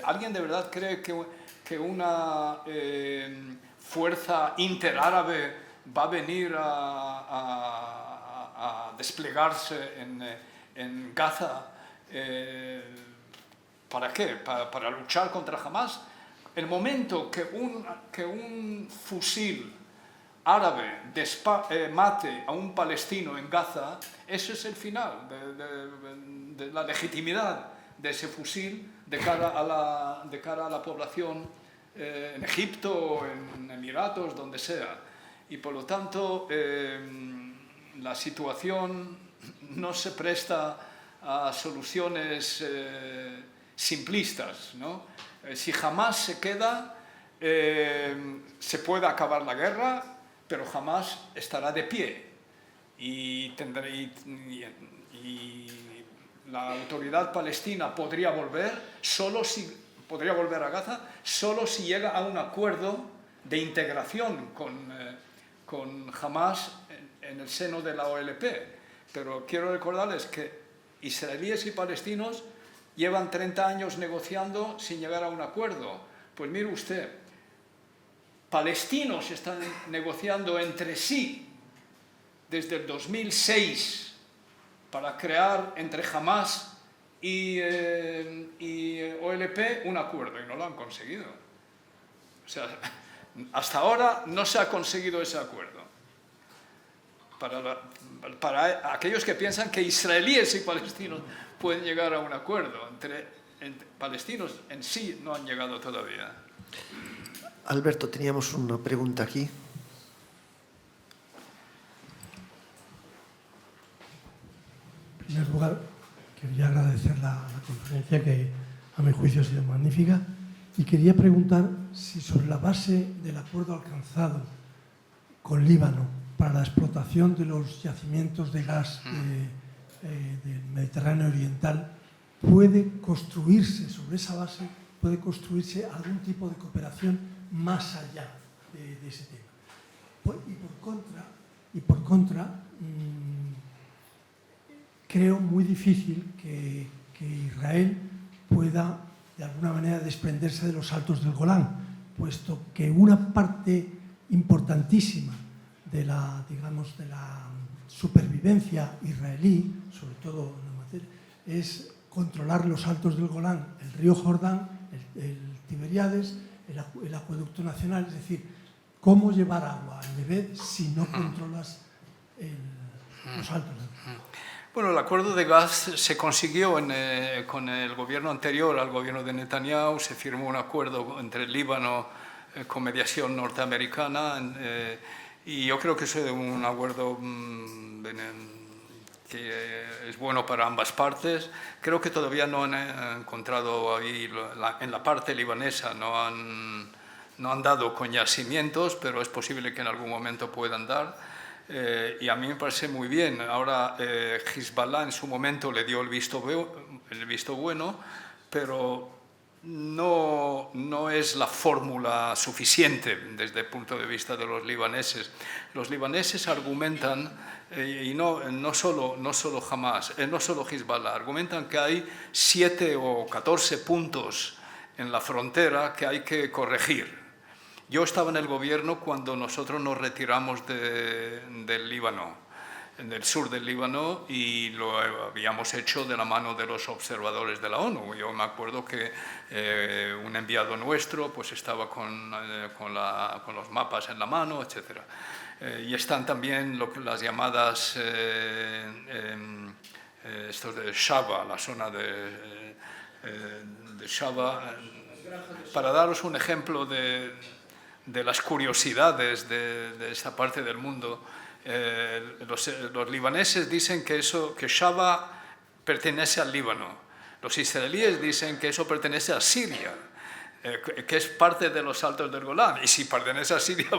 ¿Alguien de verdad cree que una fuerza interárabe va a venir a desplegarse en Gaza? ¿Para qué? ¿Para luchar contra Hamás? El momento que un fusil árabe mate a un palestino en Gaza, eso es el final de la legitimidad de ese fusil de cara a la población en Egipto, en Emiratos, donde sea. Y por lo tanto, la situación no se presta a soluciones simplistas, ¿no? Si jamás se queda, se puede acabar la guerra, pero jamás estará de pie. Y la autoridad palestina podría volver a Gaza solo si llega a un acuerdo de integración con Hamas en el seno de la OLP. Pero quiero recordarles que israelíes y palestinos llevan 30 años negociando sin llegar a un acuerdo. Pues mire usted, palestinos están negociando entre sí desde el 2006 para crear entre Hamas y OLP un acuerdo, y no lo han conseguido. O sea, hasta ahora no se ha conseguido ese acuerdo. Para aquellos que piensan que israelíes y palestinos pueden llegar a un acuerdo, entre palestinos en sí no han llegado todavía. Alberto, teníamos una pregunta aquí. En primer lugar, quería agradecer la conferencia, que a mi juicio ha sido magnífica, y quería preguntar si sobre la base del acuerdo alcanzado con Líbano para la explotación de los yacimientos de gas del Mediterráneo Oriental, puede construirse sobre esa base, puede construirse algún tipo de cooperación más allá de ese tema. Y por contra, creo muy difícil que Israel pueda de alguna manera desprenderse de los Altos del Golán, puesto que una parte importantísima de la supervivencia israelí, sobre todo en la materia, es controlar los Altos del Golán, el río Jordán, el Tiberíades, el acueducto nacional, es decir, cómo llevar agua al Negev si no controlas los Altos del Golán. Bueno, el acuerdo de gas se consiguió con el gobierno anterior al gobierno de Netanyahu. Se firmó un acuerdo entre el Líbano con mediación norteamericana y yo creo que es un acuerdo que es bueno para ambas partes. Creo que todavía no han encontrado ahí, en la parte libanesa no han dado con yacimientos, pero es posible que en algún momento puedan dar. Y a mí me parece muy bien. Ahora Hezbollah en su momento le dio el visto bueno, pero no es la fórmula suficiente desde el punto de vista de los libaneses. Los libaneses argumentan, y no solo Hamas, no solo Hezbollah, argumentan que hay 7 o 14 puntos en la frontera que hay que corregir. Yo estaba en el gobierno cuando nosotros nos retiramos del Líbano, del sur del Líbano, y lo habíamos hecho de la mano de los observadores de la ONU. Yo me acuerdo que un enviado nuestro pues estaba con los mapas en la mano, etc. Y están también las llamadas, estos de Shaba, la zona de Shaba. Para daros un ejemplo de las curiosidades de esta parte del mundo, los libaneses dicen que Shaba pertenece al Líbano. Los israelíes dicen que eso pertenece a Siria, que es parte de los Altos del Golán. Y si pertenece a Siria,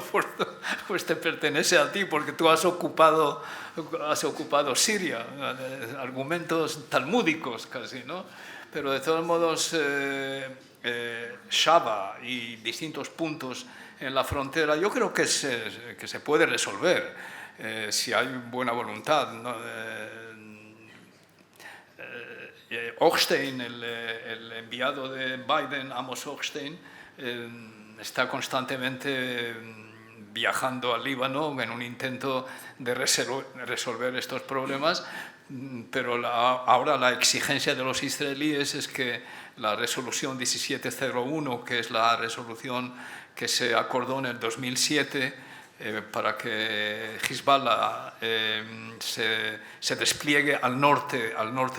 pues te pertenece a ti, porque tú has ocupado Siria. Argumentos talmúdicos casi, ¿no? Pero de todos modos, Shaba y distintos puntos en la frontera, yo creo que se puede resolver si hay buena voluntad, ¿no? Hochstein, el enviado de Biden, Amos Hochstein, está constantemente viajando al Líbano en un intento de resolver estos problemas, pero ahora la exigencia de los israelíes es que la resolución 1701, que es la resolución que se acordó en el 2007 para que Hezbollah se despliegue al norte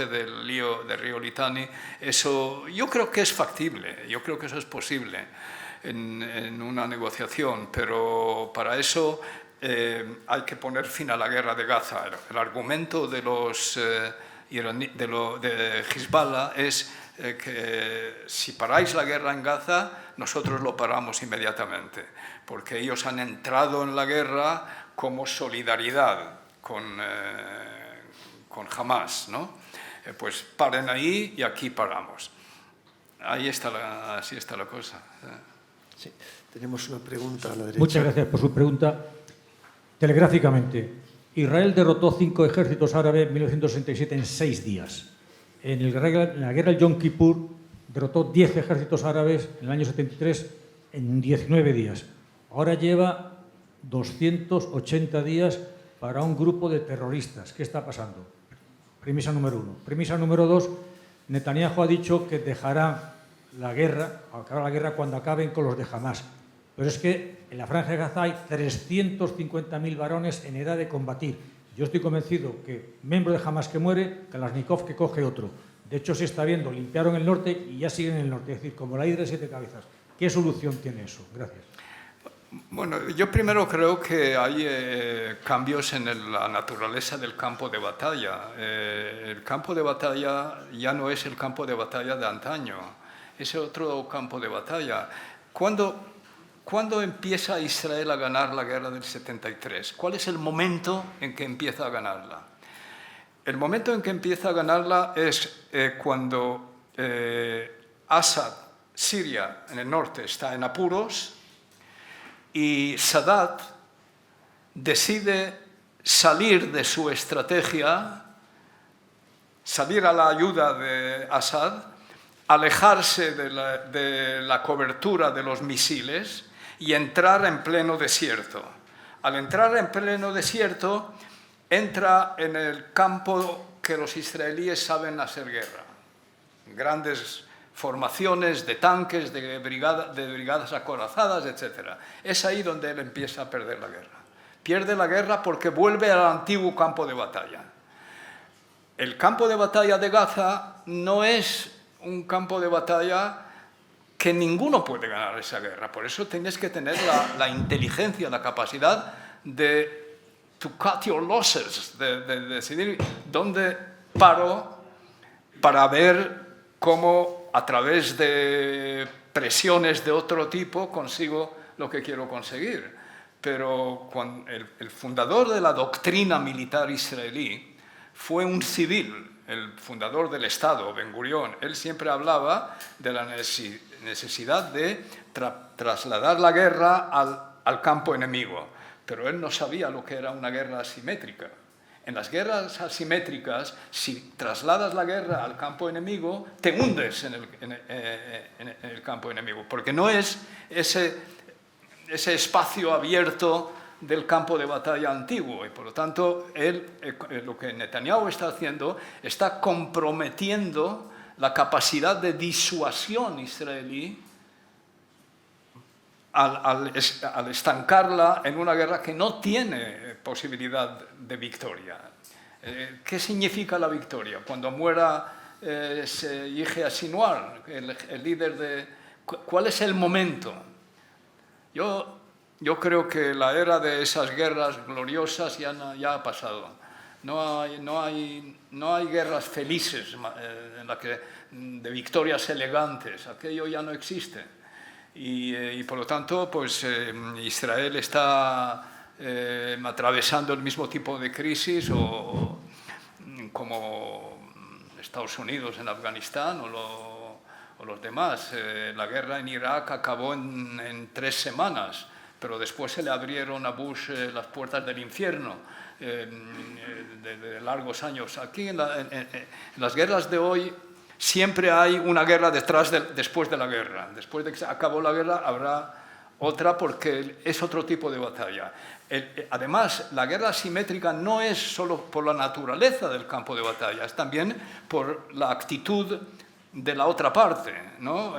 del río Litani, eso yo creo que es factible, yo creo que eso es posible en una negociación, pero para eso hay que poner fin a la guerra de Gaza. El argumento de los de Hezbollah es que si paráis la guerra en Gaza, nosotros lo paramos inmediatamente, porque ellos han entrado en la guerra como solidaridad con Hamas, ¿no? Pues paren ahí y aquí paramos. Así está la cosa. Sí, tenemos una pregunta a la derecha. Muchas gracias por su pregunta. Telegráficamente, Israel derrotó 5 ejércitos árabes en 1967 en 6 días. En la guerra del Yom Kippur derrotó 10 ejércitos árabes en el año 73 en 19 días. Ahora lleva 280 días para un grupo de terroristas. ¿Qué está pasando? Premisa número 1. Premisa número 2. Netanyahu ha dicho que dejará la guerra, acabará la guerra cuando acaben con los de Hamas. Pero es que en la Franja de Gaza hay 350.000 varones en edad de combatir. Yo estoy convencido que miembro de Hamas que muere, Kalashnikov que coge otro. De hecho, se está viendo, limpiaron el norte y ya siguen en el norte. Es decir, como la hidra de 7 cabezas. ¿Qué solución tiene eso? Gracias. Bueno, yo primero creo que hay cambios en la naturaleza del campo de batalla. El campo de batalla ya no es el campo de batalla de antaño, es otro campo de batalla. ¿Cuándo empieza Israel a ganar la guerra del 73? ¿Cuál es el momento en que empieza a ganarla? El momento en que empieza a ganarla es cuando Assad, Siria, en el norte, está en apuros, y Sadat decide salir de su estrategia, salir a la ayuda de Assad, alejarse de la cobertura de los misiles y entrar en pleno desierto. Al entrar en pleno desierto, entra en el campo que los israelíes saben hacer guerra. Grandes formaciones de tanques, de brigadas acorazadas, etc. Es ahí donde él empieza a perder la guerra. Pierde la guerra porque vuelve al antiguo campo de batalla. El campo de batalla de Gaza no es un campo de batalla que ninguno puede ganar esa guerra. Por eso tienes que tener la inteligencia, la capacidad de to cut your losses, de decidir dónde paro para ver cómo a través de presiones de otro tipo consigo lo que quiero conseguir. Pero cuando el fundador de la doctrina militar israelí fue un civil, el fundador del Estado, Ben Gurión. Él siempre hablaba de la necesidad de trasladar la guerra al campo enemigo, pero él no sabía lo que era una guerra asimétrica. En las guerras asimétricas, si trasladas la guerra al campo enemigo, te hundes en el campo enemigo, porque no es ese espacio abierto del campo de batalla antiguo. Y por lo tanto, lo que Netanyahu está haciendo, está comprometiendo la capacidad de disuasión israelí al estancarla en una guerra que no tiene posibilidad de victoria. ¿Qué significa la victoria? Cuando muera Yihya Sinwar, el líder de... ¿Cuál es el momento? Yo creo que la era de esas guerras gloriosas ya ha pasado. No hay guerras felices de victorias elegantes. Aquello ya no existe. Y por lo tanto, pues Israel está atravesando el mismo tipo de crisis como Estados Unidos en Afganistán o los demás. La guerra en Irak acabó en 3 semanas, pero después se le abrieron a Bush las puertas del infierno de largos años. Aquí en las guerras de hoy siempre hay una guerra después de la guerra. Después de que se acabó la guerra habrá otra porque es otro tipo de batalla. Además, la guerra asimétrica no es solo por la naturaleza del campo de batalla, es también por la actitud de la otra parte, ¿no?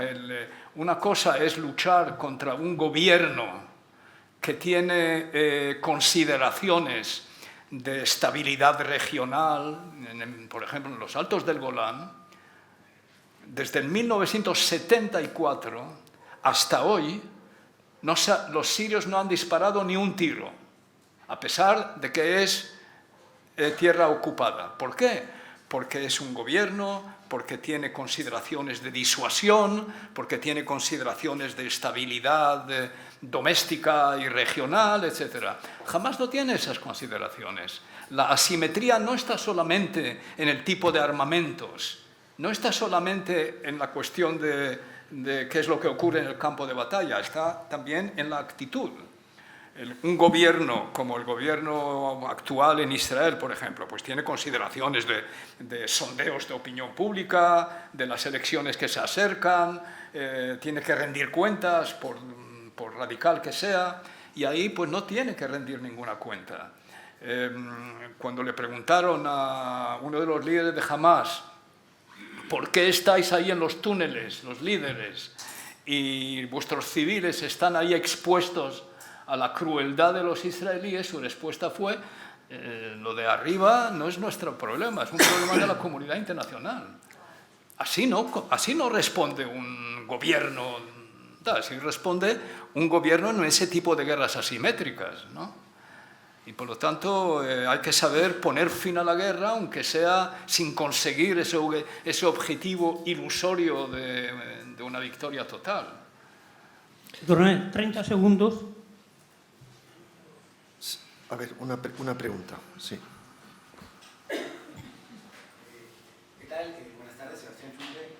Una cosa es luchar contra un gobierno que tiene consideraciones de estabilidad regional, por ejemplo, en los Altos del Golán. Desde el 1974 hasta hoy, los sirios no han disparado ni un tiro. a pesar de que es tierra ocupada. ¿Por qué? Porque es un gobierno, porque tiene consideraciones de disuasión, porque tiene consideraciones de estabilidad doméstica y regional, etc. Jamás no tiene esas consideraciones. La asimetría no está solamente en el tipo de armamentos, no está solamente en la cuestión de qué es lo que ocurre en el campo de batalla, está también en la actitud. Un gobierno como el gobierno actual en Israel, por ejemplo, pues tiene consideraciones de sondeos de opinión pública, de las elecciones que se acercan, tiene que rendir cuentas por radical que sea, y ahí pues no tiene que rendir ninguna cuenta. Cuando le preguntaron a uno de los líderes de Hamas, ¿por qué estáis ahí en los túneles, los líderes, y vuestros civiles están ahí expuestos a la crueldad de los israelíes? Su respuesta fue, lo de arriba no es nuestro problema, es un problema de la comunidad internacional. Así no responde un gobierno, así responde un gobierno en ese tipo de guerras asimétricas, ¿no? Y por lo tanto hay que saber poner fin a la guerra, aunque sea sin conseguir ese objetivo ilusorio de una victoria total. Coronel, 30 segundos. A ver, una pregunta, sí. ¿Qué tal? Buenas tardes, Sebastián Chumbe,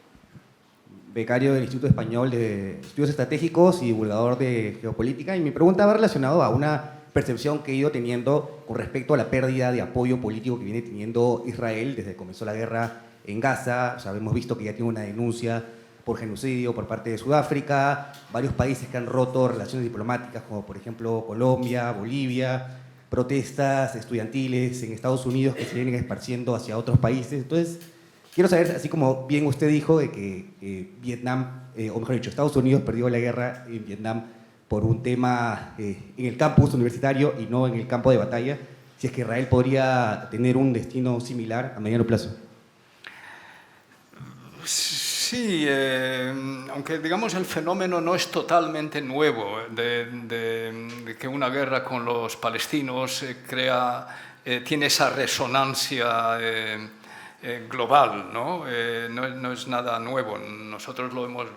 becario del Instituto Español de Estudios Estratégicos y divulgador de geopolítica. Y mi pregunta va relacionada a una percepción que he ido teniendo con respecto a la pérdida de apoyo político que viene teniendo Israel desde que comenzó la guerra en Gaza. O sea, hemos visto que ya tiene una denuncia por genocidio por parte de Sudáfrica, varios países que han roto relaciones diplomáticas, como por ejemplo Colombia, Bolivia, protestas estudiantiles en Estados Unidos que se vienen esparciendo hacia otros países. Entonces, quiero saber, así como bien usted dijo, de que Vietnam, o mejor dicho, Estados Unidos perdió la guerra en Vietnam por un tema en el campus universitario y no en el campo de batalla, si es que Israel podría tener un destino similar a mediano plazo. Sí, aunque digamos el fenómeno no es totalmente nuevo de que una guerra con los palestinos tiene esa resonancia global, ¿no? No es nada nuevo. Nosotros lo hemos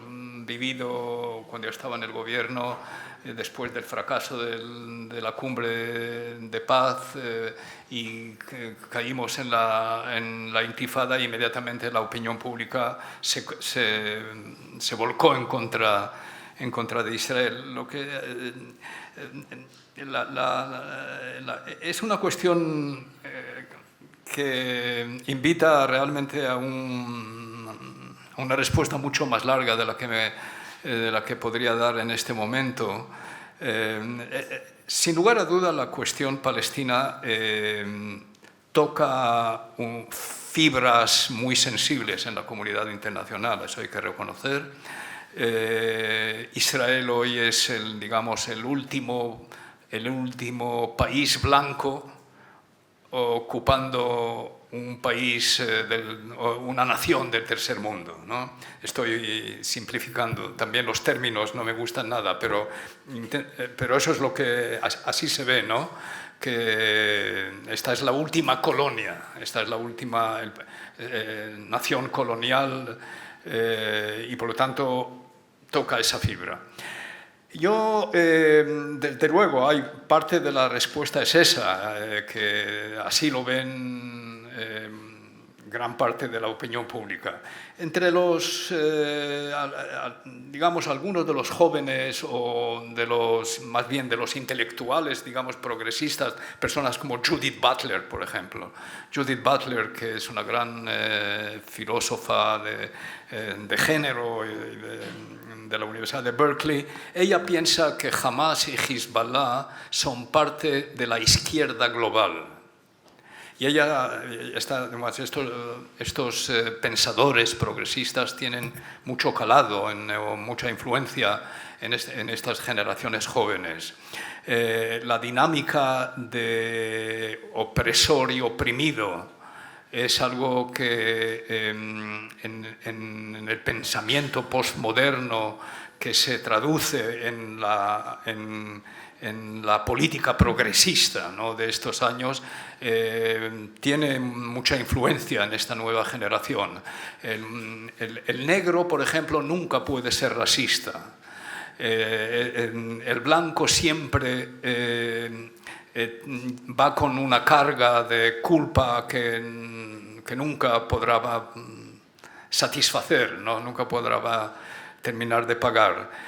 vivido cuando yo estaba en el gobierno, después del fracaso de la cumbre de paz y caímos en la intifada, e inmediatamente la opinión pública se volcó en contra de Israel. Es una cuestión que invita realmente a una respuesta mucho más larga de la que podría dar en este momento. Sin lugar a duda, la cuestión palestina toca fibras muy sensibles en la comunidad internacional, eso hay que reconocer. Israel hoy es el último país blanco ocupando un país, una nación del tercer mundo, ¿no? Estoy simplificando, también los términos no me gustan nada, pero eso es lo que así se ve, ¿no? Que esta es la última colonia, esta es la última nación colonial y por lo tanto toca esa fibra. Yo, desde luego, hay parte de la respuesta es esa, que así lo ven gran parte de la opinión pública. Entre digamos, algunos de los jóvenes o más bien de los intelectuales, digamos, progresistas, personas como Judith Butler, por ejemplo. Judith Butler, que es una gran filósofa de género de la Universidad de Berkeley, ella piensa que Hamas y Hezbollah son parte de la izquierda global. Y estos pensadores progresistas tienen mucho calado, mucha influencia en estas generaciones jóvenes. La dinámica de opresor y oprimido es algo que en el pensamiento postmoderno que se traduce en en la política progresista, ¿no?, de estos años, tiene mucha influencia en esta nueva generación. El negro, por ejemplo, nunca puede ser racista. El blanco siempre va con una carga de culpa que nunca podrá satisfacer, ¿no?, nunca podrá terminar de pagar.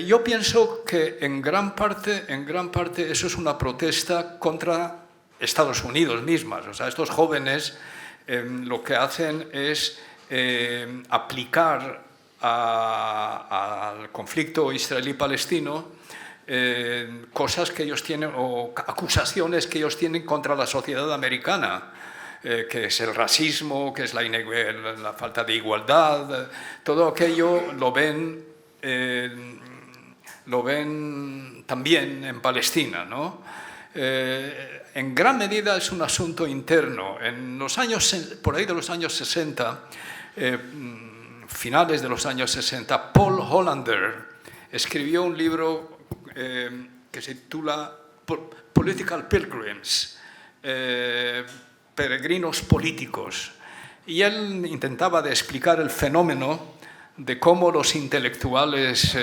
Yo pienso que en gran parte eso es una protesta contra Estados Unidos mismas. O sea, estos jóvenes lo que hacen es aplicar al conflicto israelí-palestino cosas que ellos tienen, o acusaciones que ellos tienen contra la sociedad americana, que es el racismo, que es la falta de igualdad. Todo aquello lo ven también en Palestina, ¿no? En gran medida es un asunto interno. En los años, por ahí de los años 60, finales de los años 60, Paul Hollander escribió un libro que se titula Political Pilgrims, peregrinos políticos, y él intentaba de explicar el fenómeno de cómo los intelectuales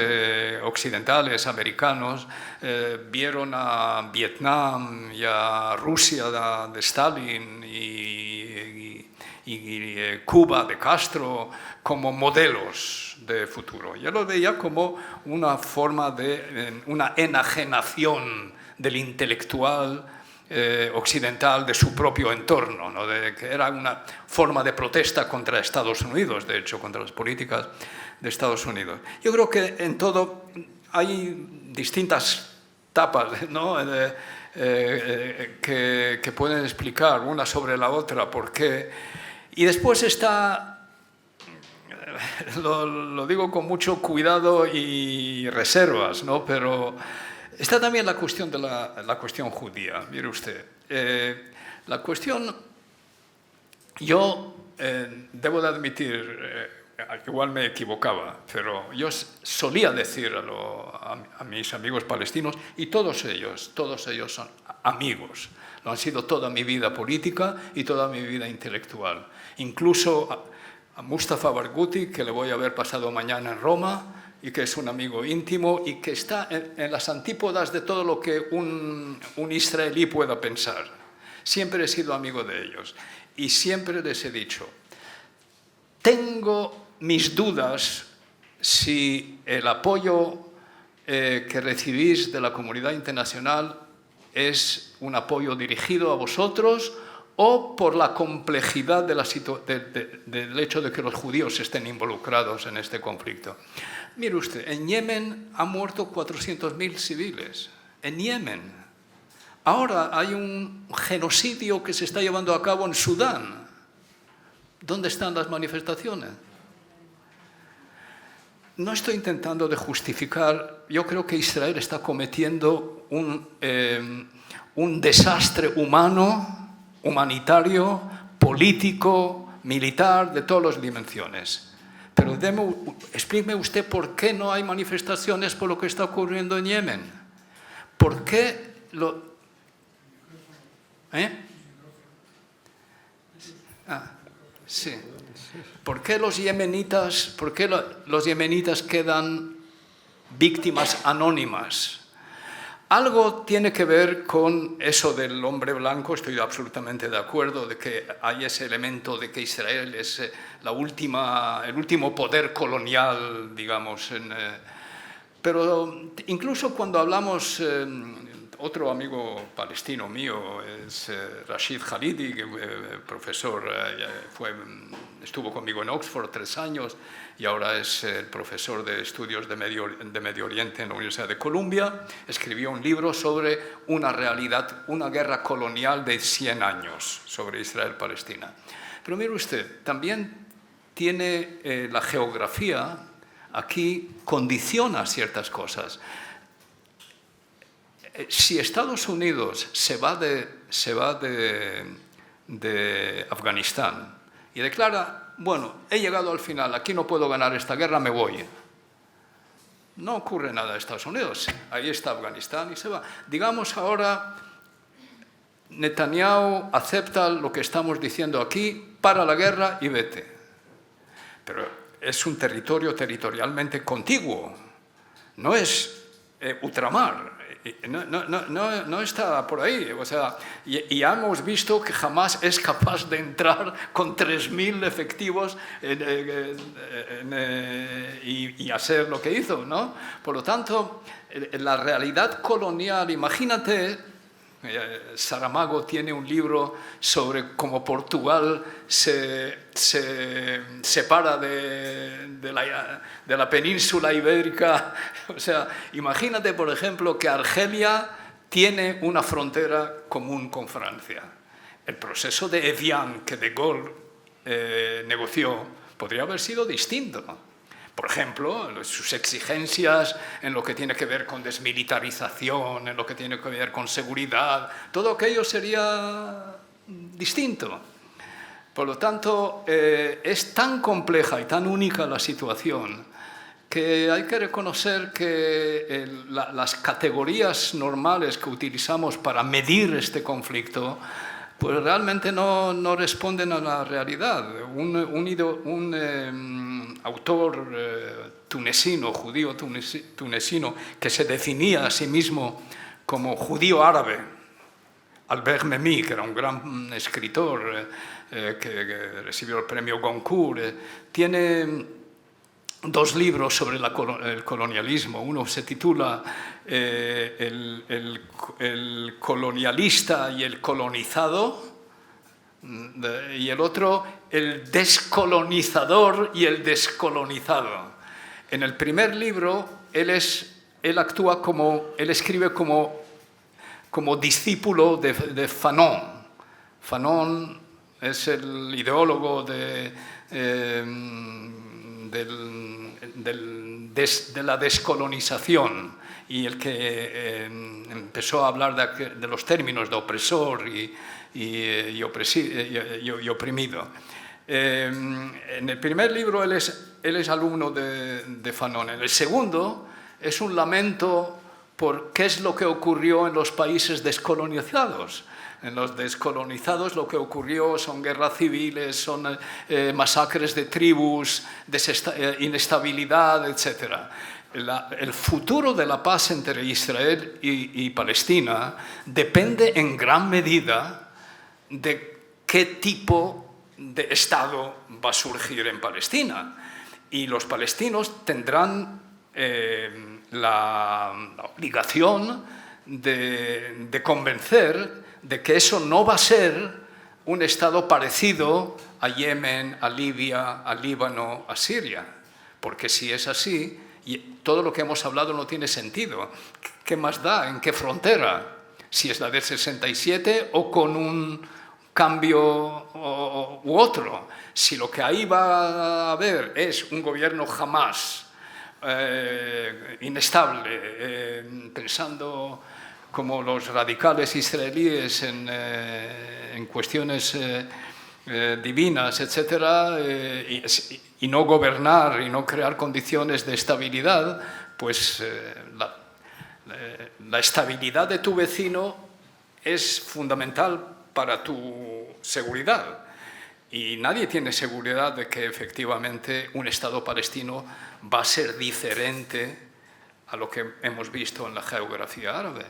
occidentales, americanos, vieron a Vietnam y a Rusia de Stalin y Cuba de Castro como modelos de futuro. Yo lo veía como una forma de una enajenación del intelectual occidental de su propio entorno, ¿no?, que era una forma de protesta contra Estados Unidos, de hecho, contra las políticas de Estados Unidos. Yo creo que en todo hay distintas tapas, ¿no?, que pueden explicar una sobre la otra por qué. Y después está, lo digo con mucho cuidado y reservas, ¿no?, pero está también la cuestión de la cuestión judía. Mire usted, la cuestión, yo debo de admitir, igual me equivocaba, pero yo solía decir a mis amigos palestinos, y todos ellos son amigos, lo han sido toda mi vida política y toda mi vida intelectual. Incluso a Mustafa Barghouti, que le voy a ver pasado mañana en Roma, y que es un amigo íntimo y que está en las antípodas de todo lo que un israelí pueda pensar. Siempre he sido amigo de ellos y siempre les he dicho, tengo mis dudas si el apoyo que recibís de la comunidad internacional es un apoyo dirigido a vosotros o por la complejidad del hecho de que los judíos estén involucrados en este conflicto. Mire usted, en Yemen han muerto 400.000 civiles. En Yemen. Ahora hay un genocidio que se está llevando a cabo en Sudán. ¿Dónde están las manifestaciones? No estoy intentando de justificar. Yo creo que Israel está cometiendo un desastre humano, humanitario, político, militar, de todas las dimensiones. Pero explíqueme usted por qué no hay manifestaciones por lo que está ocurriendo en Yemen. ¿Por qué sí. ¿Por qué los yemenitas quedan víctimas anónimas? Algo tiene que ver con eso del hombre blanco, estoy absolutamente de acuerdo, de que hay ese elemento de que Israel es el último poder colonial, digamos. Pero incluso cuando hablamos, otro amigo palestino mío es Rashid Khalidi, que profesor, estuvo conmigo en Oxford 3 años y ahora es el profesor de estudios de Medio Oriente en la Universidad de Columbia. Escribió un libro sobre una guerra colonial de 100 años sobre Israel-Palestina. Pero mire usted, también tiene la geografía aquí condiciona ciertas cosas. Si Estados Unidos se va de Afganistán y declara, bueno, he llegado al final, aquí no puedo ganar esta guerra, me voy. no ocurre nada en Estados Unidos. Ahí está Afganistán y se va. Digamos ahora, Netanyahu acepta lo que estamos diciendo aquí, para la guerra y vete. Pero es un territorio territorialmente contiguo, no es ultramar. No está por ahí, o sea, y ya hemos visto que jamás es capaz de entrar con 3.000 efectivos y hacer lo que hizo, ¿no? Por lo tanto, la realidad colonial, imagínate, Saramago tiene un libro sobre cómo Portugal se separa de la península ibérica. O sea, imagínate, por ejemplo, que Argelia tiene una frontera común con Francia. El proceso de Evian que de Gaulle negoció podría haber sido distinto. Por ejemplo, sus exigencias en lo que tiene que ver con desmilitarización, en lo que tiene que ver con seguridad, todo aquello sería distinto. Por lo tanto, es tan compleja y tan única la situación que hay que reconocer que las categorías normales que utilizamos para medir este conflicto pues realmente no responden a la realidad. Un autor tunecino, judío tunecino, que se definía a sí mismo como judío árabe, Albert Memmi, que era un gran escritor que recibió el premio Goncourt, tiene 2 libros sobre el colonialismo. Uno se titula El colonialista y el colonizado, y el otro El descolonizador y el descolonizado. En el primer libro él escribe como discípulo de Fanon. Fanon es el ideólogo de la descolonización y el que empezó a hablar de los términos de opresor y oprimido. En el primer libro él es alumno de Fanon. En el segundo es un lamento por qué es lo que ocurrió en los países descolonizados. En los descolonizados lo que ocurrió son guerras civiles, son masacres de tribus, inestabilidad, etc. El futuro de la paz entre Israel y Palestina depende en gran medida de qué tipo de Estado va a surgir en Palestina. Y los palestinos tendrán la obligación de convencer de que eso no va a ser un Estado parecido a Yemen, a Libia, a Líbano, a Siria. Porque si es así, todo lo que hemos hablado no tiene sentido. ¿Qué más da? ¿En qué frontera? Si es la del 67 o con un cambio u otro. Si lo que ahí va a haber es un gobierno Hamás inestable, pensando como los radicales israelíes en cuestiones divinas, etc., y no gobernar y no crear condiciones de estabilidad, pues la estabilidad de tu vecino es fundamental para tu seguridad. Y nadie tiene seguridad de que efectivamente un Estado palestino va a ser diferente a lo que hemos visto en la geografía árabe.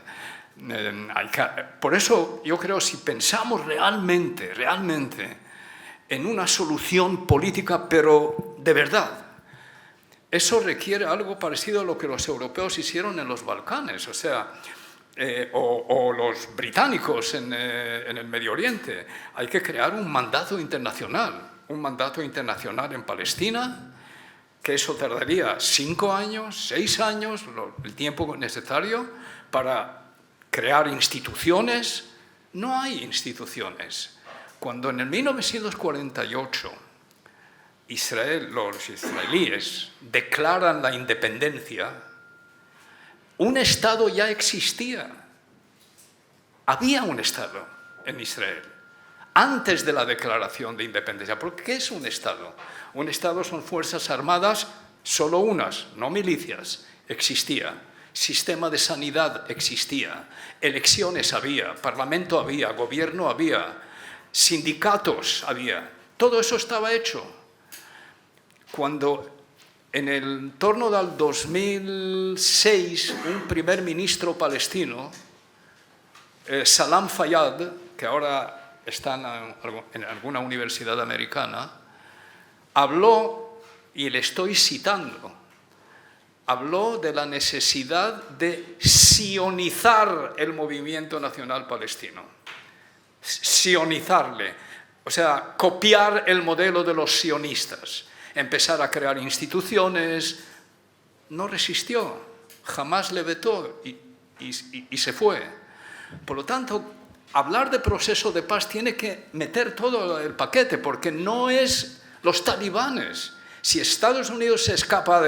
Por eso yo creo, si pensamos realmente en una solución política, pero de verdad, eso requiere algo parecido a lo que los europeos hicieron en los Balcanes, o sea, o los británicos en el Medio Oriente. Hay que crear un mandato internacional en Palestina, que eso tardaría 5 años, 6 años, el tiempo necesario para crear instituciones. No hay instituciones. Cuando en el 1948 los israelíes declaran la independencia, un Estado ya existía. Había un Estado en Israel antes de la declaración de independencia. ¿Por qué es un Estado? Un Estado son fuerzas armadas, solo unas, no milicias, existía, sistema de sanidad existía, elecciones había, parlamento había, gobierno había, sindicatos había, todo eso estaba hecho. Cuando en el torno del 2006 un primer ministro palestino, Salam Fayyad, que ahora está en alguna universidad americana, habló, y le estoy citando, habló de la necesidad de sionizar el movimiento nacional palestino. Sionizarle, o sea, copiar el modelo de los sionistas, empezar a crear instituciones. No resistió, jamás le vetó y se fue. Por lo tanto, hablar de proceso de paz tiene que meter todo el paquete, porque no es los talibanes. Si Estados Unidos se escapa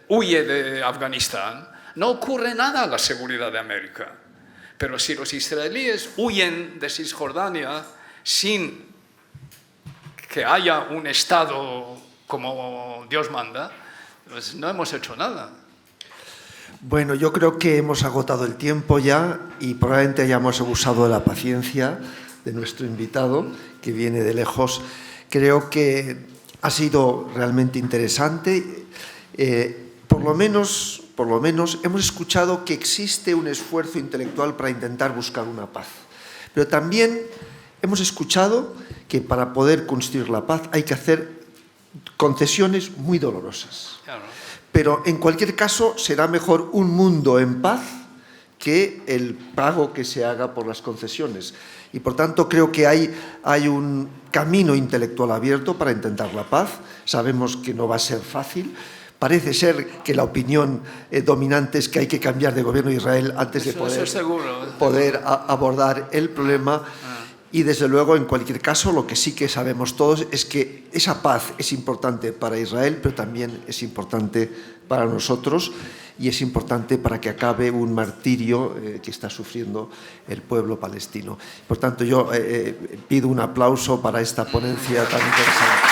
huye de Afganistán, no ocurre nada a la seguridad de América. Pero si los israelíes huyen de Cisjordania sin que haya un Estado como Dios manda, pues no hemos hecho nada. Bueno, yo creo que hemos agotado el tiempo ya y probablemente hayamos abusado de la paciencia de nuestro invitado, que viene de lejos. Creo que ha sido realmente interesante. Por lo menos hemos escuchado que existe un esfuerzo intelectual para intentar buscar una paz. Pero también hemos escuchado que para poder construir la paz hay que hacer concesiones muy dolorosas. Claro. Pero en cualquier caso será mejor un mundo en paz que el pago que se haga por las concesiones. Y por tanto creo que hay un camino intelectual abierto para intentar la paz. Sabemos que no va a ser fácil. Parece ser que la opinión dominante es que hay que cambiar de gobierno de Israel antes de poder abordar el problema. Y desde luego, en cualquier caso, lo que sí que sabemos todos es que esa paz es importante para Israel, pero también es importante para nosotros y es importante para que acabe un martirio que está sufriendo el pueblo palestino. Por tanto, yo pido un aplauso para esta ponencia tan interesante.